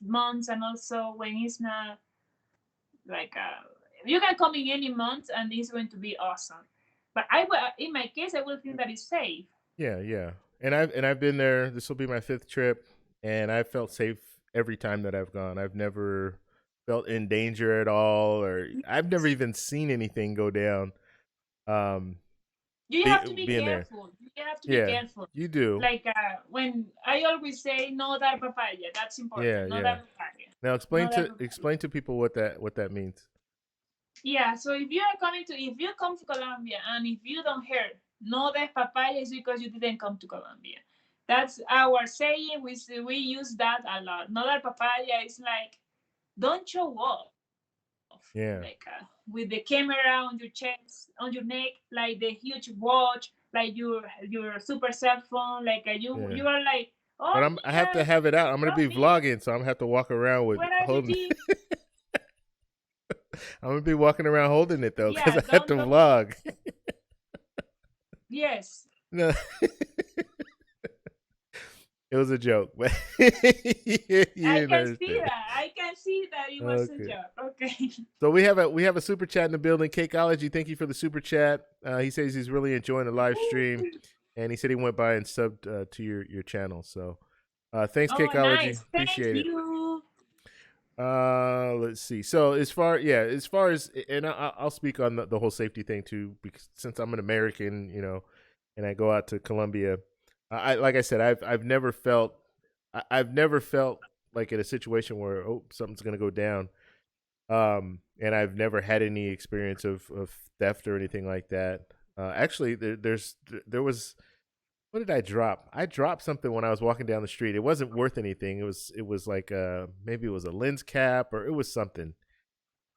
months, and also when it's not like you can come in any month and it's going to be awesome. But in my case, I will think that it's safe. yeah, yeah. And I've been there. This will be my fifth trip, and I've felt safe every time that I've gone. I've never felt in danger at all, or I've never even seen anything go down. Um, You have to be being there. careful. You have to be Yeah, careful. you do. Like when I always say no dar papaya, that's Yeah, important. No yeah. dar papaya. Now No dar papaya. explain to people what that means. Yeah, so if you come to Colombia and if you don't hear no de papaya, it's because you didn't come to Colombia. That's our saying. We use that a lot. No de papaya is like don't show off, like Yeah, with the camera on your chest, on your neck, like the huge watch, like your super cell phone, like you yeah. are like, oh, But I have to yes, have it out. I'm gonna from be me. vlogging, so I'm gonna have to walk around with What are you holding. doing? I'm gonna be walking around holding it though, because Yeah, I have to don't. vlog. Yes, No, it was a joke, but you I didn't can see understand. that. I can see that it was a Okay. joke. Okay. So we have a super chat in the building. Cakeology, thank you for the super chat. He says he's really enjoying the live stream, and he said he went by and subbed to your channel. So thanks, Oh, Cakeology. nice. Thank Appreciate it. you. Let's see. So as far as, and I'll speak on the whole safety thing too, because since I'm an American, and I go out to Colombia, like I said, I've never felt like in a situation where something's gonna go down. And I've never had any experience of theft or anything like that. Actually, there was, what did I drop? I dropped something when I was walking down the street. It wasn't worth anything. It was like maybe it was a lens cap or it was something.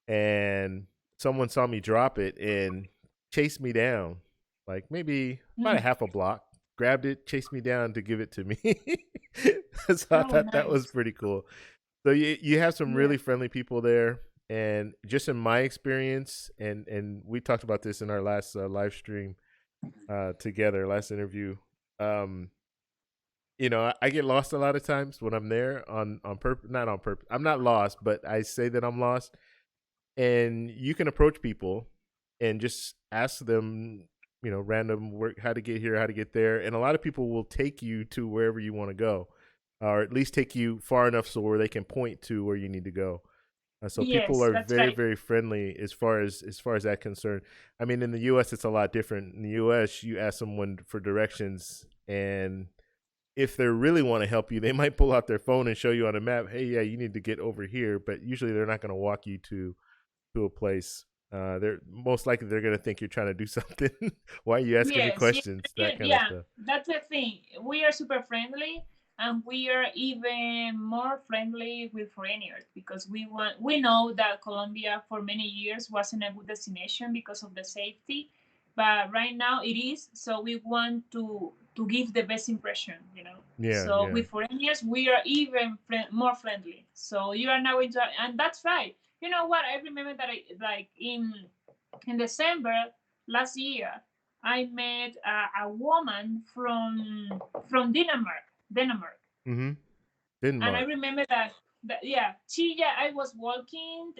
And someone saw me drop it and chased me down, like maybe about a Mm. half a block. Grabbed it, chased me down to give it to me. So I Oh, thought that was nice. pretty cool. So you have some Yeah. really friendly people there. And just in my experience, and we talked about this in our last live stream together, last interview. Um, I get lost a lot of times when I'm there on purpose. Not on purpose. I'm not lost, but I say that I'm lost. And you can approach people and just ask them, random work, how to get here, how to get there, and a lot of people will take you to wherever you want to go, or at least take you far enough so where they can point to where you need to go. So people Yes, are that's very, right. very friendly as far as that concerned. I mean, in the U.S., it's a lot different. In the U.S., you ask someone for directions, and if they really want to help you, they might pull out their phone and show you on a map, "Hey, yeah, you need to get over here." But usually, they're not going to walk you to a place. They're most likely they're going to think you're trying to do something. Why are you asking me Yes, yes, questions? That kind of yeah. stuff. That's the thing. We are super friendly, and we are even more friendly with foreigners because we know that Colombia for many years wasn't a good destination because of the safety, but right now it is. So we want to give the best impression, you know. Yeah, So yeah. with foreigners, we are even more friendly. So you are now into, and that's right. You know what? I remember that like in December last year, I met a woman from Denmark, Mm-hmm. and I Denmark. remember that yeah, I was walking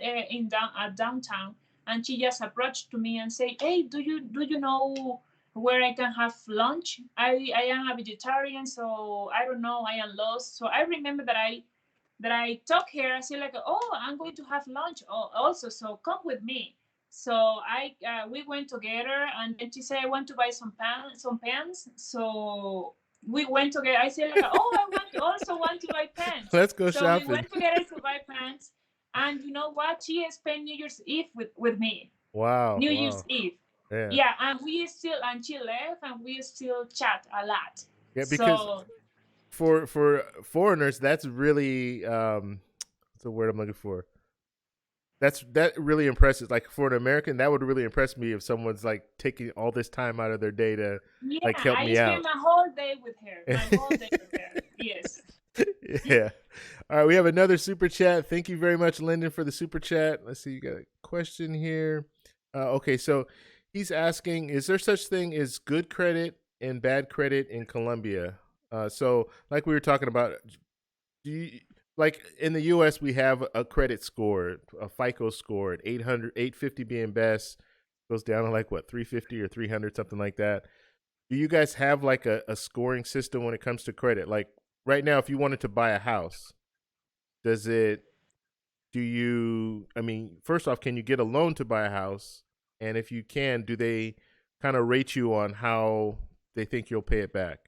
downtown, and she just approached to me and say, "Hey, do you know where I can have lunch? I am a vegetarian, so I don't know, I am lost." So I remember that I talk here. I say like, "Oh, I'm going to have lunch also, so come with me." So we went together, and then she said, "I want to buy some pants." So we went together. I said like, "Oh, I also want to buy pants." Let's go So we shopping. went together to buy pants, and you know what? She spent New Year's Eve with me. Wow, New Year's wow. Eve. Yeah. Yeah, and she left, and we still chat a lot. Yeah, because So for foreigners, that's really what's the word I'm looking for? That really impresses. Like for an American, that would really impress me if someone's like taking all this time out of their day to yeah, like help I me spent out. my whole day with her. My whole day with her. Yes. Yeah. All right, we have another super chat. Thank you very much, Lyndon, for the super chat. Let's see, you got a question here. Okay, so he's asking, is there such thing as good credit and bad credit in Colombia? So, like we were talking about, do you, like in the U.S. we have a credit score, a FICO score at 800, 850 being best, goes down to like what 350 or 300, something like that. Do you guys have like a scoring system when it comes to credit? Like right now, if you wanted to buy a house, does it? Do you? I mean, first off, can you get a loan to buy a house? And if you can, do they kind of rate you on how they think you'll pay it back?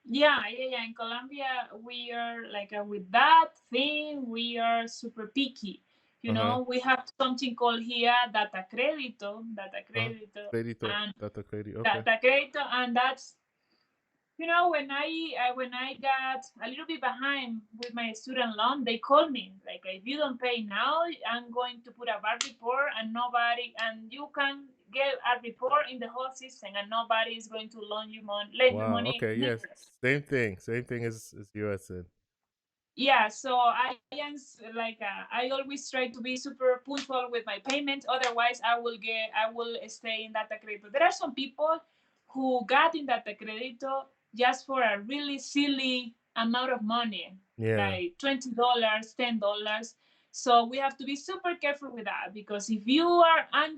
Yeah, yeah, yeah. In Colombia, we are like with that thing, we are super picky. Uh huh. We have something called here data Uh huh. credito, Credito, and data credit. Okay. data credito, and that's when I got a little bit behind with my student loan, they called me like, if you don't pay now, I'm going to put a bad report, and you can get a report in the whole system, and nobody is going to lend you Wow. money Okay. Yes. neither. Same thing. Same thing as US. Then. Yeah, so I am like I always try to be super punctual with my payment. Otherwise, I will stay in data credito. There are some people who got in data credito just for a really silly amount of money, Yeah. like $20, $10. So we have to be super careful with that, because if you are, and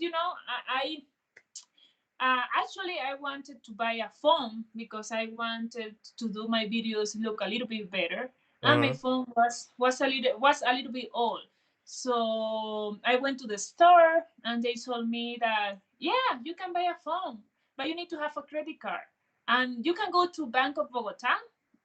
actually, I wanted to buy a phone because I wanted to do my videos look a little bit better, Uh and my huh. phone was a little bit old. So I went to the store, and they told me that yeah, you can buy a phone, but you need to have a credit card, and you can go to Bank of Bogota,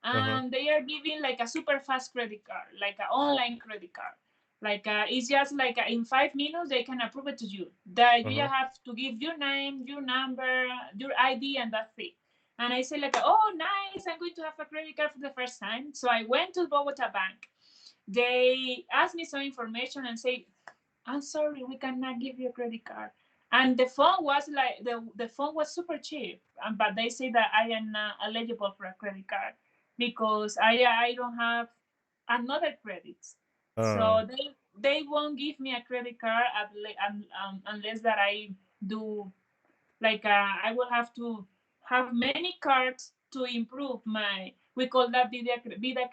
Uh huh. and they are giving like a super fast credit card, like an online credit card. Like it's just like in 5 minutes they can approve it to you. That Uh you huh. just have to give your name, your number, your ID, and that's it. And I said like, oh, nice! I'm going to have a credit card for the first time. So I went to Bogota Bank. They asked me some information and say, I'm sorry, we cannot give you a credit card. And the phone was like the phone was super cheap, but they say that I am not eligible for a credit card because I don't have another credits. Uh. So they won't give me a credit card unless that I do like I will have to have many cards to improve my. We call that vida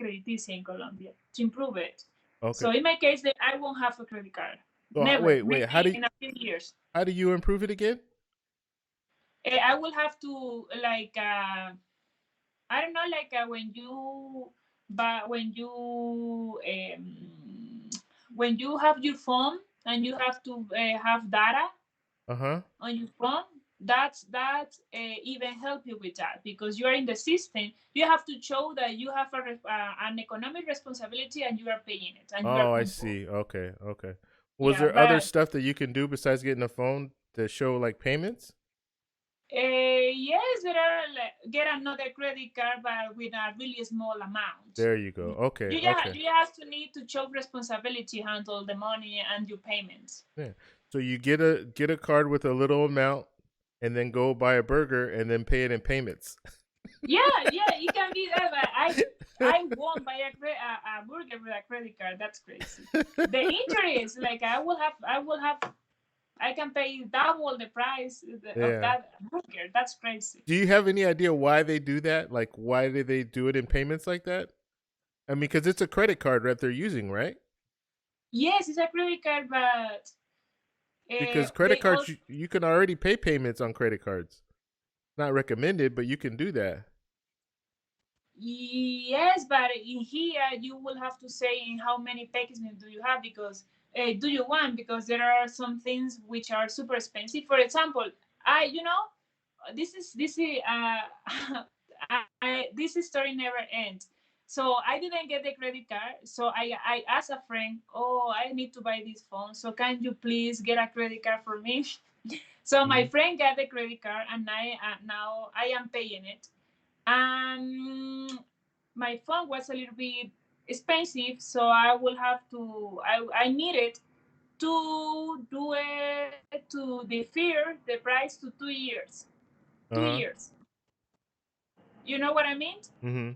crediticia in Colombia to improve it. Okay. So in my case, that I won't have a credit card. So Never. wait. Maybe in a few years. How do you improve it again? I will have to like I don't know, like when you have your phone and you have to have data Uh-huh. on your phone, even help you with that because you are in the system. You have to show that you have an economic responsibility and you are paying it and you are Oh, I punctual. see. Okay. Okay. Was Yeah, there other but stuff that you can do besides getting a phone to show like payments? yes, there are get another credit card, but with a really small amount. There you go. Okay. Okay. You have to need to show responsibility, handle the money and your payments. Yeah. So you get a card with a little amount and then go buy a burger and then pay it in payments. Yeah, it can be that. But I won't buy a burger with a credit card. That's crazy. The interest, like I can pay double the price of Yeah. that burger. That's crazy. Do you have any idea why they do that? Like, why do they do it in payments like that? I mean, because it's a credit card that they're using, right? Yes, it's a credit card, but Because credit they cards, also you can already pay payments on credit cards. Not recommended, but you can do that. yes, but in here you will have to say in how many packets do you have because do you want because there are some things which are super expensive. For example, I you know this is this story never ends. So I didn't get the credit card. So I asked a friend, oh, I need to buy this phone. So can you please get a credit card for me? So my Mm-hmm. friend got the credit card, and I now I am paying it. My phone was a little bit expensive, so I will have to. I needed to do it to defer the price to 2 years. two Uh-huh. years. You know what I mean? Mm-hmm.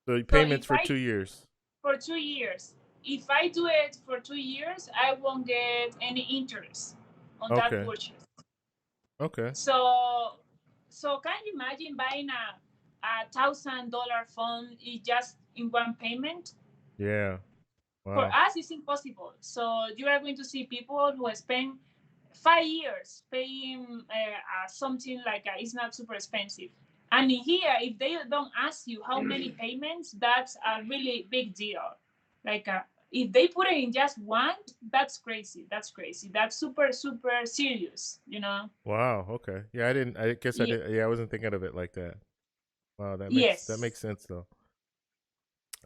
So So payments if for I 2 years. for 2 years, if I do it for 2 years, I won't get any interest on that Okay. purchase. Okay. So, so can you imagine buying a $1,000 phone just in one payment? Yeah. For Wow. us, it's impossible. So you are going to see people who spend 5 years paying something like it's not super expensive. And in here, if they don't ask you how many payments, that's a really big deal. Like if they put it in just one, that's crazy. That's crazy. That's super super serious. You know? Wow. Okay. Yeah, I didn't. I guess I Yeah. did. Yeah, I wasn't thinking of it like that. Wow. That makes Yes. sense though.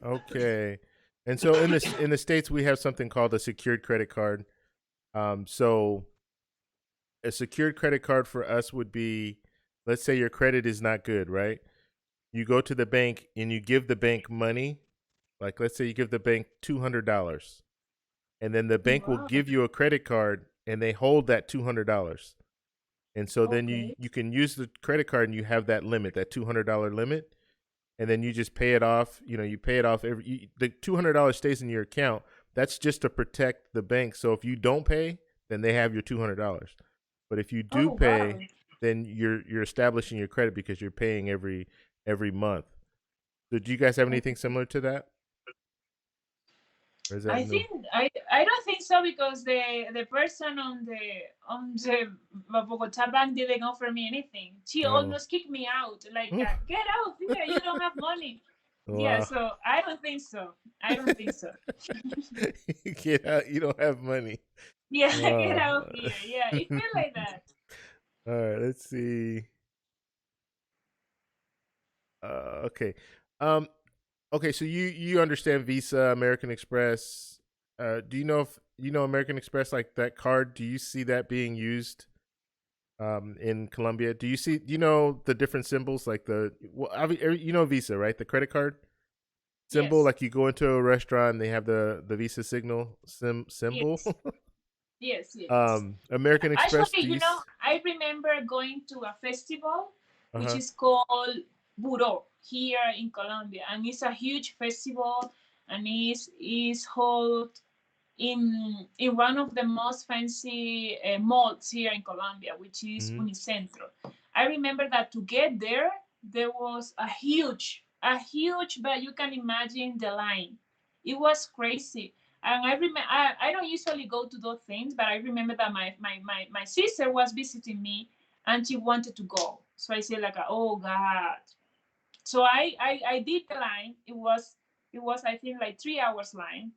Okay. And so in the states we have something called a secured credit card. So a secured credit card for us would be, let's say your credit is not good, right? You go to the bank and you give the bank money. Like let's say you give the bank $200, and then the bank will Wow. give you a credit card and they hold that $200. And so then Okay. you can use the credit card and you have that limit, that $200 limit, and then you just pay it off. You know, you pay it off the $200 stays in your account. That's just to protect the bank. So if you don't pay, then they have your $200. But if you do Oh wow. pay, then you're establishing your credit because you're paying every month. So do you guys have anything similar to that, or is that I new? think I don't think so because the person on the Bogota bank didn't offer me anything. She Oh, almost kicked me out. Like get out here! You don't have money. Yeah, wow. so I don't think so. I don't think so. Get out! You don't have money. Yeah, get Oh. out here. Yeah, it felt like that. All right. Let's see. Okay. Um. Okay. So you understand Visa, American Express. Do you know if you know American Express, like that card? Do you see that being used in Colombia? Do you know the different symbols, like you know Visa, right? The credit card symbol. Yes, Like you go into a restaurant, they have the Visa signal symbol. yes, yes, yes. American Express. Actually, I remember going to a festival Uh which huh. is called Buró here in Colombia, and it's a huge festival, and is held in one of the most fancy malls here in Colombia, which is Mm-hmm. Unicentro. I remember that to get there, there was a huge, but you can imagine the line. It was crazy. And I don't usually go to those things, but I remember that my sister was visiting me and she wanted to go. So I said like, oh God. So I did the line. It was I think like 3 hours line,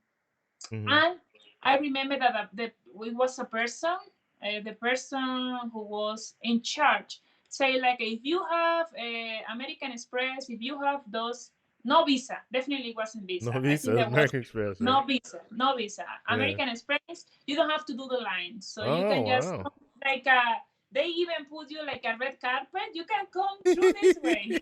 Mm-hmm. and I remember that it was a person, the person who was in charge, say like if you have American Express, if you have those, no visa, definitely wasn't No visa. I visa, think there was American Express, right? no visa. Yeah. American Express, you don't have to do the line, so you Oh can just wow. like they even put you like a red carpet. You can come through this way.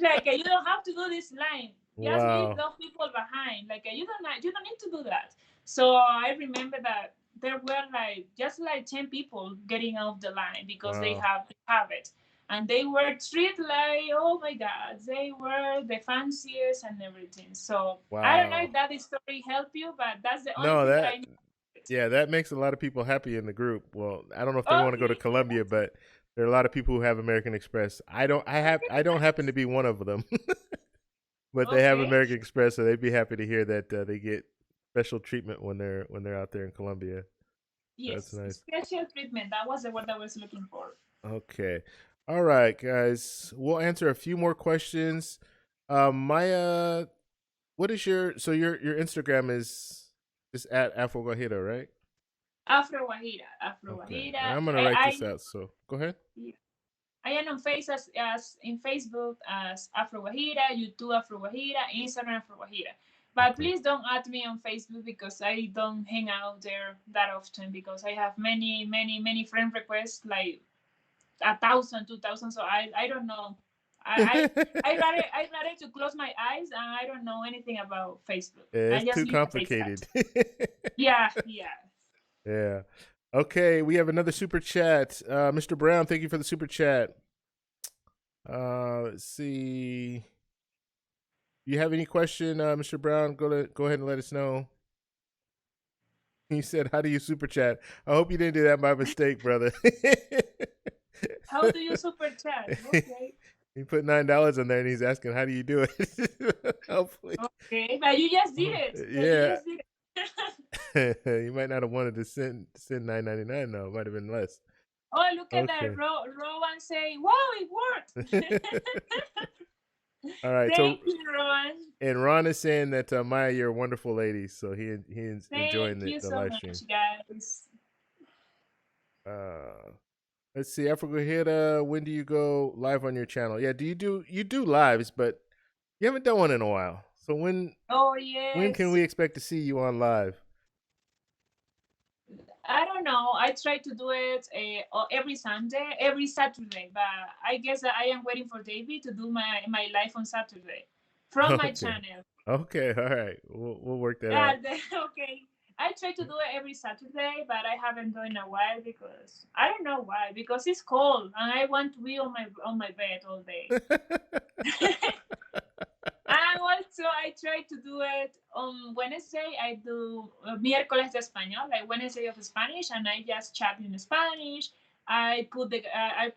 Like you don't have to do this line. Just leave Wow. those people behind. Like you don't need to do that. So I remember that there were like just like 10 people getting off the line because they Wow. have it, and they were treated like, oh my God, they were the fanciest and everything. So I don't know Wow. if that story helped you, but that's the only No, thing that that I knew. yeah, that makes a lot of people happy in the group. Well, I don't know if they Oh want to go to yeah. Colombia, but there are a lot of people who have American Express. I don't happen to be one of them, but they have Okay. American Express, so they'd be happy to hear that they get special treatment when they're out there in Colombia. That's Yes, nice. special treatment. That was the word I was looking for. Okay. All right, guys. We'll answer a few more questions. Maya, what is your Instagram is at Afroguajira, right? Afro Okay. And Guajira. I'm gonna write this out. So go ahead. I am on as in Facebook as Afro Guajira, YouTube Afro Guajira, Instagram Afro Guajira. But Okay. please don't add me on Facebook because I don't hang out there that often because I have many, many, many friend requests, like 1,000, 2,000. So I don't know. I rather to close my eyes and I don't know anything about Facebook. I It's just too utilize that. complicated. Yeah, yeah. Yeah. Okay, we have another super chat. Mr. Brown, thank you for the super chat. Let's see. You have any question, Mr. Brown? Go ahead and let us know. He said, "How do you super chat?" I hope you didn't do that by mistake, brother. How do you super chat? Okay. He put $9 on there, and he's asking, "How do you do it?" Hopefully, Okay, but you just did it. But you yeah. just did it. You might not have wanted to send $9.99 though. It might have been less. Oh, look at that. Okay. Rowan say, wow, it worked. All right. So, Thank you, Rowan. and Ron is saying that Maya, you're a wonderful lady. So he's enjoying Thank you the so live stream. much, guys. Let's see, Afroguajira, when do you go live on your channel? Yeah, you do lives, but you haven't done one in a while. So Oh, when can yes. we expect to see you on live? I don't know. I try to do it every Sunday, every Saturday, but I guess that I am waiting for David to do my live on Saturday from my Okay. channel. Okay, all right. We'll work that out. Okay. I try to do it every Saturday, but I haven't done in a while because I don't know why. Because it's cold and I want to be on my bed all day. And also, I try to do it on Wednesday. I do miércoles de español, like Wednesday of Spanish, and I just chat in Spanish. I put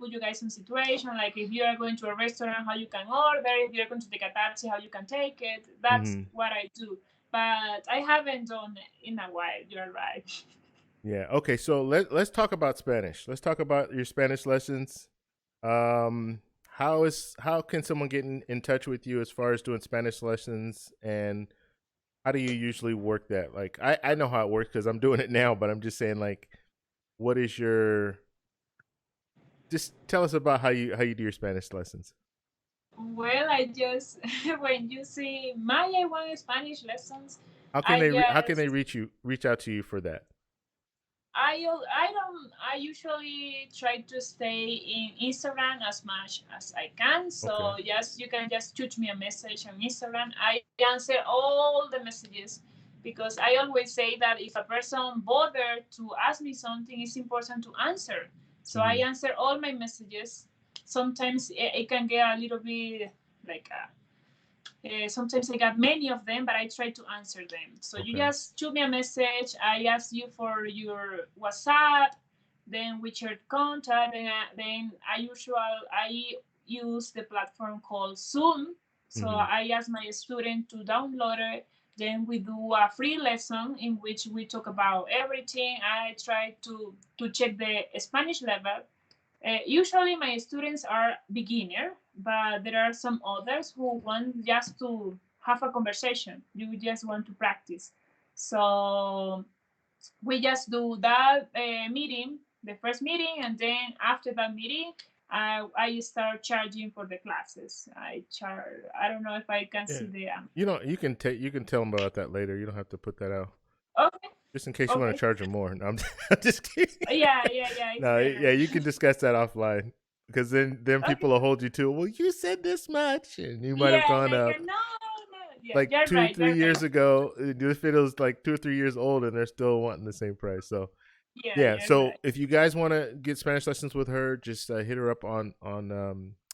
you guys in situation like if you are going to a restaurant, how you can order. If you're going to take a taxi, how you can take it. That's Mm-hmm. what I do. But I haven't done it in a while. You're right. Yeah. Okay. So let's talk about Spanish. Let's talk about your Spanish lessons. How can someone get in touch with you as far as doing Spanish lessons, and how do you usually work that? Like I know how it works because I'm doing it now, but I'm just saying like, what is your just tell us about how you do your Spanish lessons. Well, I just when you see my A1 Spanish lessons, How can they I reach out to you for that? I usually try to stay in Instagram as much as I can. Okay. So yes, you can just shoot me a message on Instagram. I answer all the messages because I always say that if a person bothered to ask me something, it's important to answer. So I Mm-hmm. answer all my messages. Sometimes it can get a little bit like Sometimes I got many of them, but I try to answer them. So you Okay. just shoot me a message. I ask you for your WhatsApp, then with your contact, and then I use the platform called Zoom. So Hmm. I ask my student to download it. Then we do a free lesson in which we talk about everything. I try to check the Spanish level. Usually my students are beginner, but there are some others who want just to have a conversation. You just want to practice. So we just do that meeting, the first meeting, and then after that meeting, I start charging for the classes. I charge. I don't know if I can Yeah. see the. You know, you can tell them about that later. You don't have to put that out. Okay. Just in case you want to Okay. charge them more. No, I'm just kidding. Yeah. Yeah. Yeah. It's No, yeah, better. you can discuss that offline because then Okay. people will hold you to. Well, you said this much, and you might have Yeah. gone Like up no. No. Yeah. like You're two, right. three You're right. years ago. This video's like 2 or 3 years old, and they're still wanting the same price. So Yeah. yeah. You're So right. if you guys want to get Spanish lessons with her, just hit her up on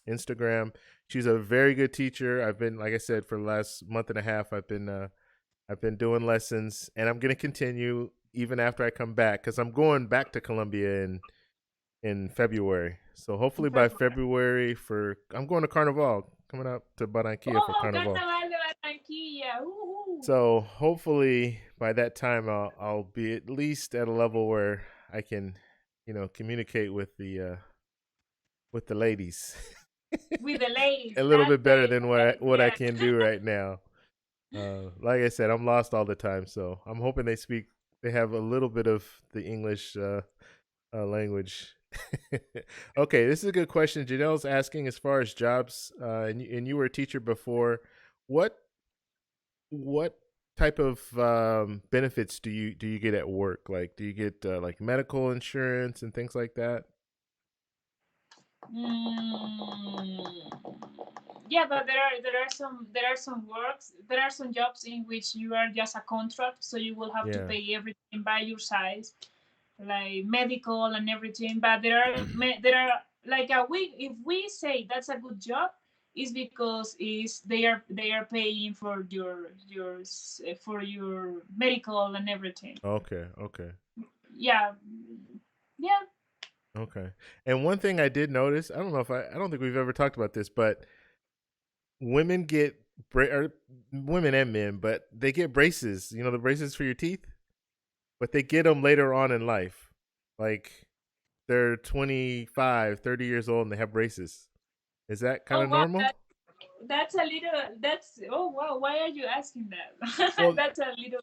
Instagram. She's a very good teacher. I've been, like I said, for the last month and a half. I've been doing lessons, and I'm gonna continue even after I come back because I'm going back to Colombia in February. So In hopefully by February. February for I'm going to Carnival, coming up to Barranquilla for Oh, Carnival. Carnaval de Barranquilla. Ooh. So hopefully by that time I'll be at least at a level where I can, communicate with the ladies With the ladies. a little That's bit better the than what I yeah. can do right now. Like I said, I'm lost all the time, so I'm hoping they have a little bit of the English language. Okay, this is a good question. Janelle's asking, as far as jobs, and you were a teacher before. What what type of benefits do you get at work? Like, do you get like medical insurance and things like that? Mm, yeah, but there are some jobs in which you are just a contract, so you will have to Yeah. pay everything by your size, like medical and everything. But there are like if we say that's a good job, is because is they are paying for your medical and everything. Okay. Okay. Yeah, yeah. Okay. And one thing I did notice, I don't think we've ever talked about this, but women get or women and men, but they get braces. You know, the braces for your teeth, but they get them later on in life. Like they're 25, 30 years old and they have braces. Is that kind Oh of wow, normal? that's a little. That's oh wow. Why are you asking that? Well, That's a little.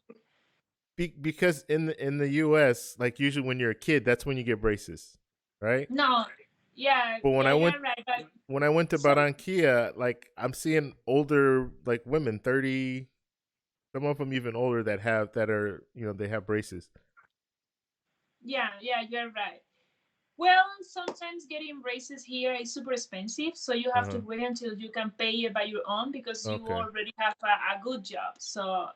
because in the US, like usually when you're a kid, that's when you get braces, right? No, yeah, But yeah, you're right. But when I went to some, Barranquilla, like I'm seeing older like women, 30, some of them even older that are, they have braces. yeah, yeah, you're right. Well, sometimes getting braces here is super expensive, so you have to Uh-huh. wait until you can pay it by your own because you Okay. already have a good job. So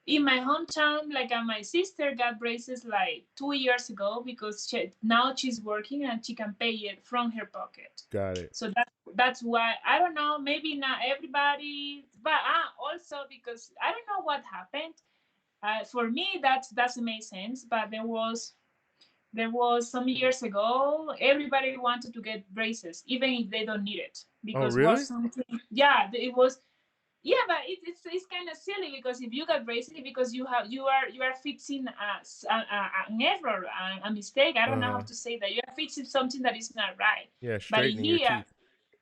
in my hometown, like my sister got braces like 2 years ago because now she's working and she can pay it from her pocket. Got it. So that's why I don't know. Maybe not everybody, but also because I don't know what happened. For me, that doesn't make sense. But there was some years ago, everybody wanted to get braces, even if they don't need it, Oh, because was really? something. Yeah, it was. Yeah, but it's kind of silly because if you got braces because you are fixing an error, a mistake. I don't know how Uh-huh. to say that. You are fixing something that is not right. Yeah, But in straightening your here, teeth.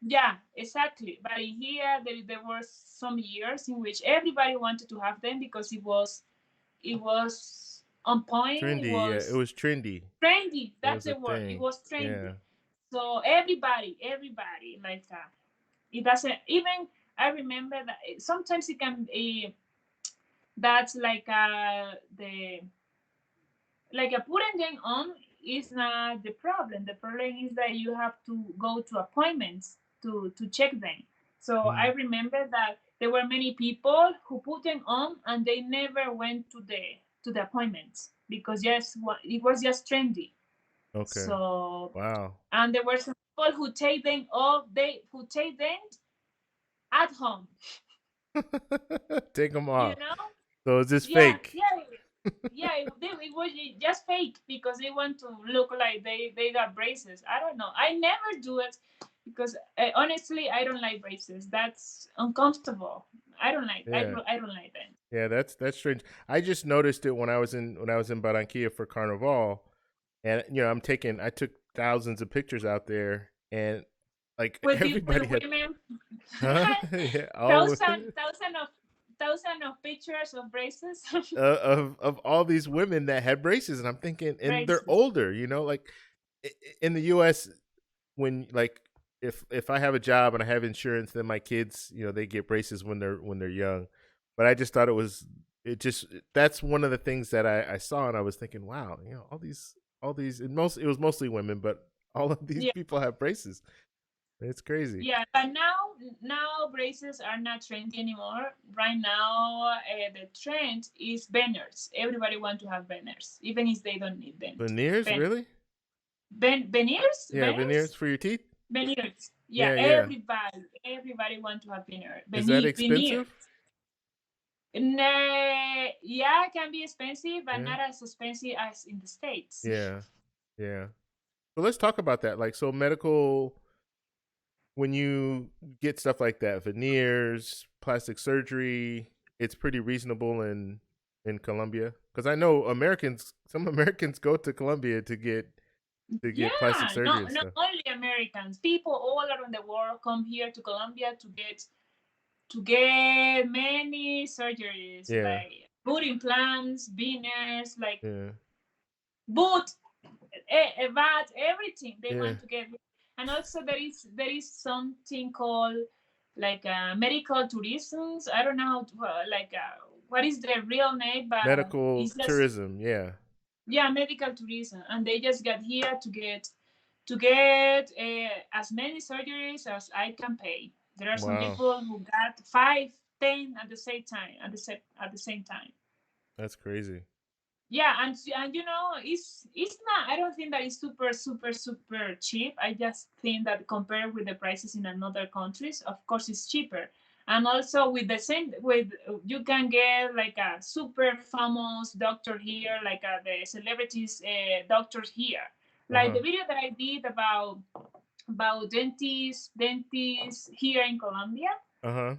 yeah, exactly. But in here, there were some years in which everybody wanted to have them because it was on point. It Trendy. Yeah, it was was trendy. trendy. It That's was a the word. It thing. was trendy. Yeah. So everybody like that. It doesn't even. I remember that sometimes it can be that's like a putting them on is not the problem. The problem is that you have to go to appointments to check them. So I Mm. remember that there were many people who put them on and they never went to the appointments because yes, it was just trendy. Okay. So Wow. and there were some people who take them off. They who take them at home. Take them You off. know? So is this Yeah, fake? yeah, yeah. It was just fake because they want to look like they got braces. I don't know. I never do it because honestly, I don't like braces. That's uncomfortable. I don't like. Yeah. I don't like them. Yeah, that's strange. I just noticed it when I was in Barranquilla for Carnival, and I took thousands of pictures out there, and like With everybody had, women, huh? Yeah, all thousand thousand of thousand of pictures of braces. of all these women that had braces, and I'm thinking, and they're Braces. older, like in the U.S. when like if I have a job and I have insurance, then my kids, they get braces when they're young. But I just thought it just that's one of the things that I saw, and I was thinking, wow, all these it was mostly women, but all of these Yeah. people have braces. It's crazy. Yeah, but now braces are not trendy anymore. Right now, the trend is banners. Everybody want to have banners, even if they don't need them. Veneers, Ben, really? Veneers, Yeah, veneers banners, for your teeth. veneers. Yeah, Yeah, yeah. everybody want to have Is that veneers. expensive? Yeah, it can be expensive, but Yeah, not as expensive as in the States. yeah, yeah. So let's talk about that. Like, so medical, when you get stuff like that, veneers, plastic surgery, it's pretty reasonable in Colombia, because I know some Americans go to Colombia to get plastic Yeah, surgery and not stuff. only Americans, people all around the world come here to Colombia to get many surgeries Yeah, like boot implants, veneers, like yeah, boot, VAT, everything they yeah. want to get. And also there is something called like medical tourism. I don't know how to, like what is the real name, but Medical it's just tourism. Yeah. yeah, medical tourism, and they just got here to get as many surgeries as I can pay. There are some Wow, people who got 5, 10 at the same time, at the same time. that's crazy. Yeah, and it's not. I don't think that it's super cheap. I just think that compared with the prices in another countries, of course, it's cheaper. And also with the same with you can get like a super famous doctor here, like the celebrities doctors here. Uh Like huh. the video that I did about dentists here in Colombia. Uh huh.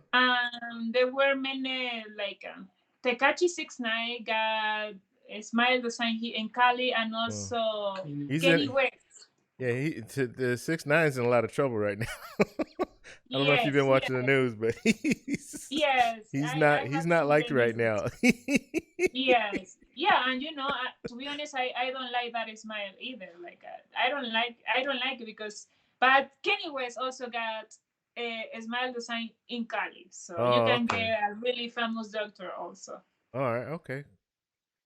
There were many like Tekachi 69 got a Smile Design here in Cali, and Well, also he's Kenny in. West. Yeah, the 6ix9ine's in a lot of trouble right now. I don't know if you've Yes, been watching the yes, news, but yes. he's I not he's have not seen liked the right news. now. Yes, yeah, and to be honest, I don't like that smile either. Like I don't like it because, but Kenny West also got a smile design in Cali, so you Oh, can okay. get a really famous doctor also. All right, okay.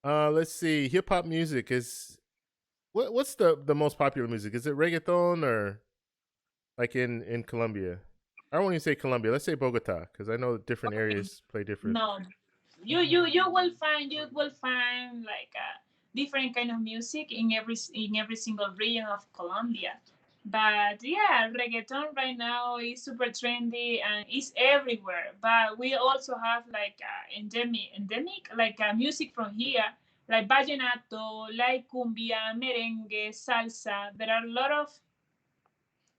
Let's see. Hip hop music is what's the most popular music? Is it reggaeton or like in Colombia? I don't want to say Colombia. Let's say Bogota, because I know different Okay, areas play different. no, you will find like a different kind of music in every single region of Colombia. But yeah, reggaeton right now is super trendy and it's everywhere. But we also have like endemic like music from here, like vallenato, like cumbia, merengue, salsa. There are a lot of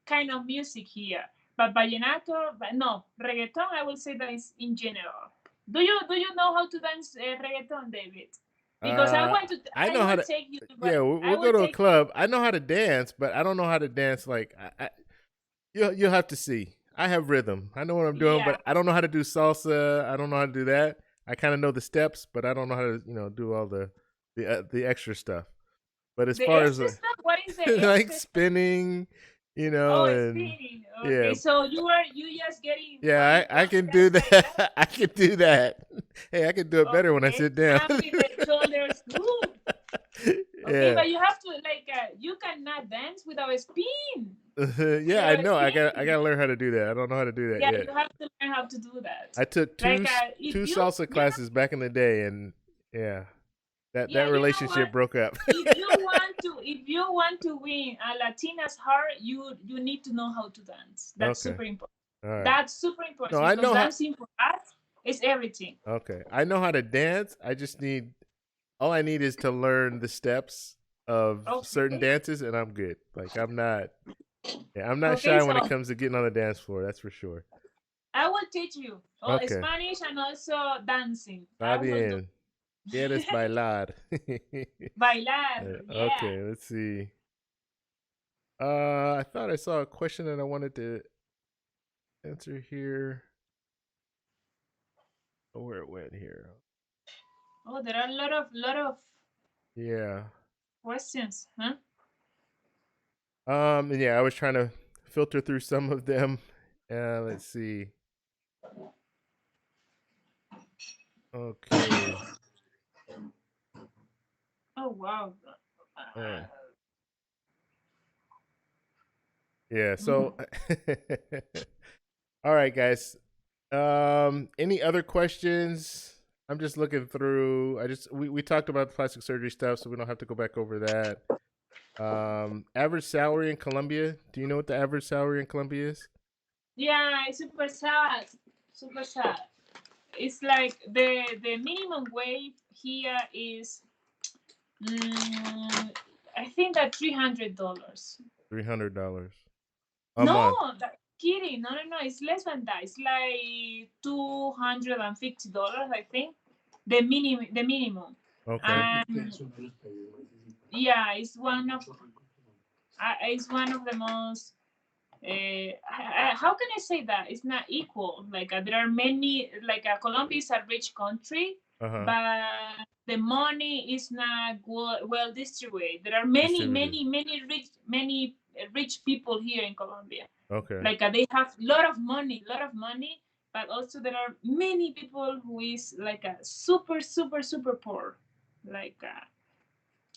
kind of music here. But vallenato, but no, reggaeton, I will say that is in general. Do you know how to dance reggaeton, David? Because Uh, I I know how will to. take you Yeah, I we'll go will to a take you. club. I know how to dance, but I don't know how to dance. Like you'll have to see. I have rhythm. I know what I'm doing, Yeah, but I don't know how to do salsa. I don't know how to do that. I kind of know the steps, but I don't know how to do all the extra stuff. But as the far as extra stuff. What is the like extra stuff? spinning, Oh, and spinning. yeah, Okay, so you just getting yeah, one I can do dance like that. that. I can do that. Hey, I can do it better when I Okay, sit down. and with the shoulders. Ooh. Okay, Yeah. but you have to like you cannot dance without a spin. Yeah, I Without a know. I spin. gotta learn how to do that. I don't know how to do that Yeah, yet. you have to learn how to do that. I took Like if two salsa you know classes back in the day, and yeah, that yeah, you know relationship what, broke up. if you want to win a Latina's heart, you need to know how to dance. That's Okay, super important. all right. That's super No, important I because know how. dancing for us. It's everything. Okay, I know how to dance. I just need all I need is to learn the steps of certain Okay. dances, and I'm good. Like I'm not Okay, shy so when it comes to getting on the dance floor. That's for sure. I will teach you Okay, Spanish and also dancing. está I will do bien. ¿Quieres bailar? bailar. Yeah. Okay, let's see. I thought I saw a question that I wanted to answer here. Oh, where it went here. Oh, there are a lot of Yeah. questions, huh? And yeah, I was trying to filter through some of them. Let's see. Okay. Oh wow. Uh, yeah. Mm. So, all right, guys. Any other questions? I'm just looking through. We talked about the plastic surgery stuff, so we don't have to go back over that. Average salary in Colombia. Do you know what the average salary in Colombia is? Yeah, it's super sad. Super sad. It's like the minimum wage here is mm, I think that $300. $300 a No, month. kidding. No, no, no. It's less than that. It's like $250, I think. The minimum. The minimum. Okay. And yeah, it's one of the most. How can I say that it's not equal? Like there are many. Like Colombia is a rich country, Uh huh. but the money is not well distributed. There are many, Distributed. many, many rich people here in Colombia. Okay. Like they have lot of money, but also there are many people who is like a super, super, super poor. Like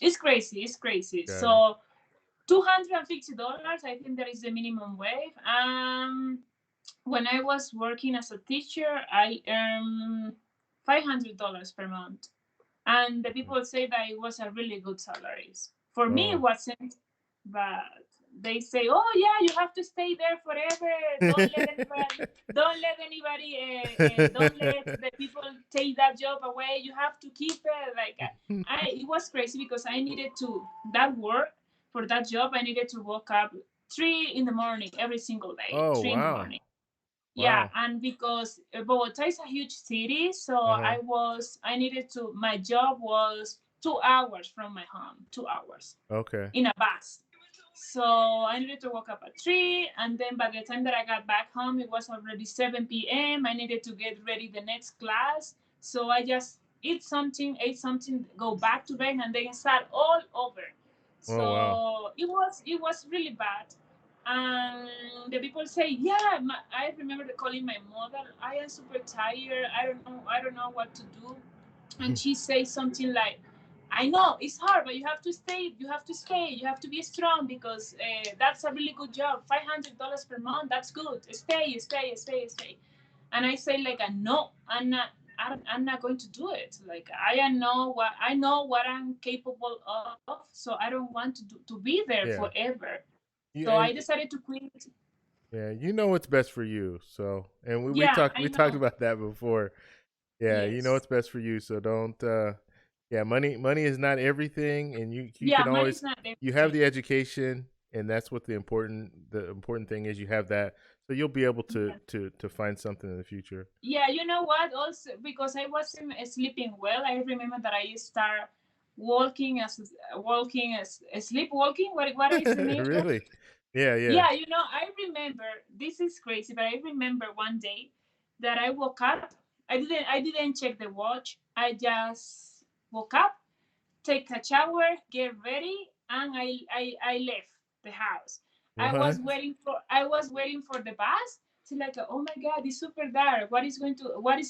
it's crazy. It's crazy. Got it. So $250, I think that is the minimum wage. When I was working as a teacher, I earned $500 per month, and the people say that it was a really good salaries. For me, it Oh. wasn't, but they say, "Oh yeah, you have to stay there forever. Don't let the people take that job away. You have to keep it." Like it was crazy because I needed to that work for that job. I needed to wake up 3 in the morning every single day. Oh 3 in the wow. morning. Yeah, Wow. and because Bogota is a huge city, so Uh huh. I needed to. My job was 2 hours from my home, 2 hours Okay. in a bus. So I needed to wake up at 3, and then by the time that I got back home, it was already 7 p.m. I needed to get ready the next class, so I just ate something, go back to bed, and then start all over. Oh wow. So it was really bad. And the people say, yeah, I remember calling my mother. I am super tired. I don't know what to do. And she says something like, I know it's hard, but you have to stay. You have to stay. You have to be strong because that's a really good job. $500 per month. That's good. Stay, stay, stay, stay. And I say like, no, I'm not. I'm not going to do it. Like I know what I'm capable of. So I don't want to be there Yeah. forever. So You I and decided to quit. yeah, you know what's best for you. So, and we Yeah, talked I we talked know. about that before. Yeah, you know Yes. what's best for you. So don't. Yeah, money is not everything, and you Yeah, can money is always not you have everything. the education, and that's what the important thing is. You have that, so you'll be able Yeah. to find something in the future. Yeah, you know what? Also, because I wasn't sleeping well, I remember that I started walking as sleepwalking. What is the name of? Really? Yeah, yeah. Yeah, I remember this is crazy, but I remember one day that I woke up. I didn't check the watch. I just woke up, take a shower, get ready, and I left the house. What? I was waiting for the bus. So like, oh my God, it's super dark. What is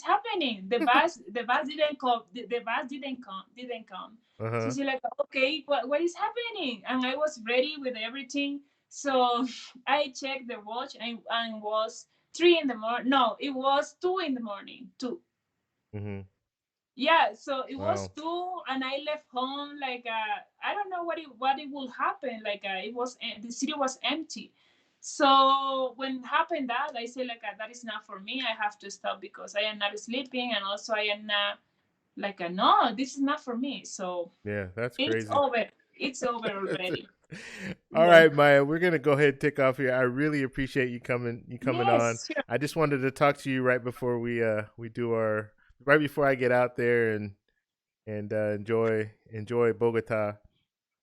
happening? The bus didn't come. The bus didn't come. Uh So huh. she's like, okay, what is happening? And I was ready with everything. So I checked the watch and was 3 in the morning. No, it was 2 in the morning. Two. Mhm. Yeah, so it was Wow. 2, and I left home like I don't know what it will happen. Like the city was empty, So when happened that, I say like that is not for me. I have to stop because I am not sleeping, and also I am not like no, this is not for me. So Yeah, that's it's crazy. over. It's over already. All Yeah. right, Maya, we're gonna go ahead and take off here. I really appreciate you coming on. Yes, sure. I just wanted to talk to you right before we do our right before I get out there and enjoy Bogota.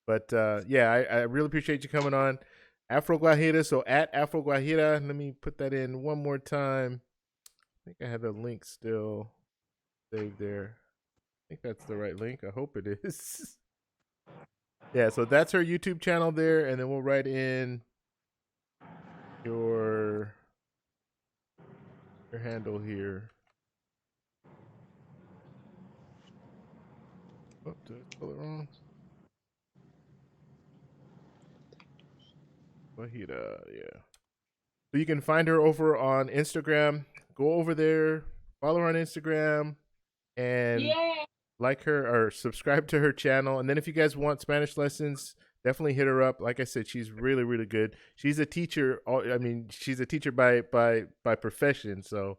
But yeah, I really appreciate you coming on. Afroguajira. So at Afroguajira, let me put that in one more time. I think I have the link still saved there. I think that's the right link. I hope it is. Yeah, so that's her YouTube channel there, and then we'll write in your handle here. Oh, did I spell it wrong? Guajira, yeah. So you can find her over on Instagram. Go over there, follow her on Instagram, and Yeah. like her or subscribe to her channel. And then if you guys want Spanish lessons, definitely hit her up. Like I said, she's really, really good. She's a teacher. I mean, she's a teacher by profession. So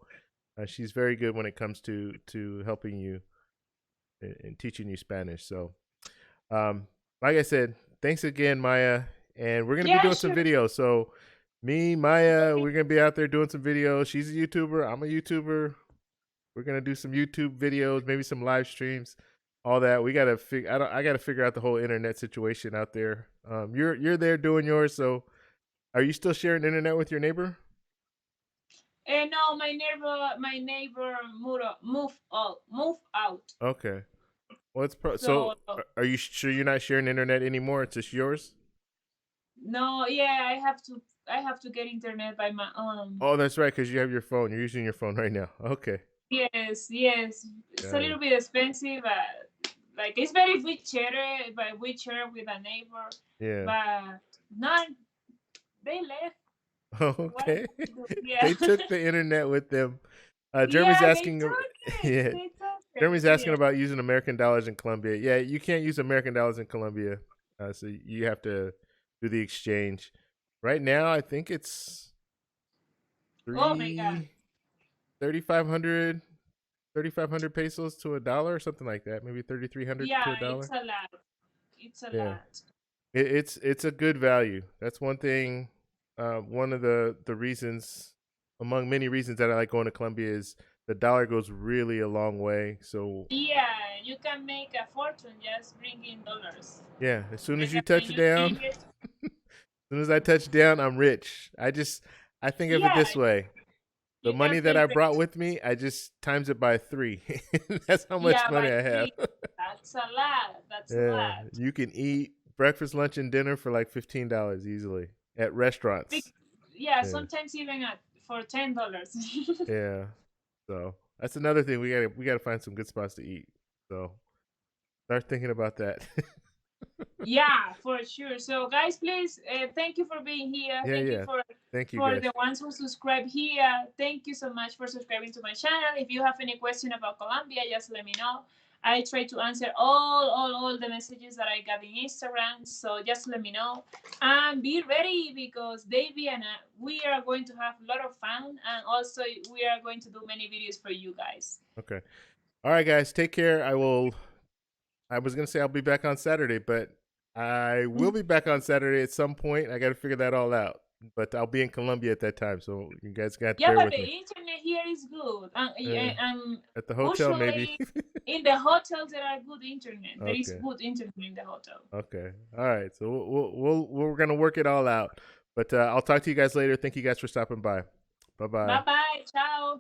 she's very good when it comes to helping you and teaching you Spanish. So, like I said, thanks again, Maya. And we're gonna be Yeah, doing some sure. videos. So, me, Maya, we're gonna be out there doing some videos. She's a YouTuber. I'm a YouTuber. We're gonna do some YouTube videos, maybe some live streams, all that. We gotta figure. I gotta figure out the whole internet situation out there. You're there doing yours. So, are you still sharing internet with your neighbor? No, my neighbor move out. Okay. Well, so. So Are you sure you're not sharing internet anymore? It's just yours. no, yeah, I have to get internet by my Oh, that's right, because you have your phone. You're using your phone right now. Okay. Yes, yes. It's a Got it. little bit expensive, but like it's very we share with a neighbor, Yeah. but not they left. What I Okay. have to do? Yeah. They took the internet with them. Jeremy's Yeah, they asking. took it. Yeah. They took it. Jeremy's asking Yeah. about using American dollars in Colombia. Yeah, you can't use American dollars in Colombia, so you have to do the exchange. Right now, I think it's Oh my God. three 3,500 3,500 pesos to a dollar or something like that. Maybe 3,300 Yeah, to a it's dollar. a lot. It's a Yeah. lot. It's a good value. That's one thing. One of the reasons, among many reasons that I like going to Colombia, is the dollar goes really a long way. So Yeah, you can make a fortune just bringing dollars. yeah, as soon as And you then touch when you down, change it, as soon as I touch down, I'm rich. I think of it yeah, this way: the you can money that feel I brought rich. with me, I just times it by 3. That's how much Yeah, money by I have. three. That's a lot. That's a Yeah, lot. you can eat breakfast, lunch, and dinner for like $15 easily at restaurants. Be- yeah, Yeah. sometimes even for $10. Yeah. So that's another thing we gotta find some good spots to eat. So start thinking about that. Yeah, for sure. So, guys, please, thank you for being here. Yeah, Thank you yeah. for Thank you for guys. the ones who subscribe here. Thank you so much for subscribing to my channel. If you have any question about Colombia, just let me know. I try to answer all the messages that I got in Instagram. So just let me know and be ready because Davey and we are going to have a lot of fun, and also we are going to do many videos for you guys. Okay. All right, guys. Take care. I was gonna say I'll be back on Saturday, but I will be back on Saturday at some point. I got to figure that all out. But I'll be in Colombia at that time, so you guys got to Yeah, bear but with the me. internet here is good, Uh, and at the hotel, maybe. usually in the hotels there are good internet. There is Okay. good internet in the hotel. Okay. All right. So we're gonna work it all out. But I'll talk to you guys later. Thank you guys for stopping by. Bye bye. Bye bye, ciao.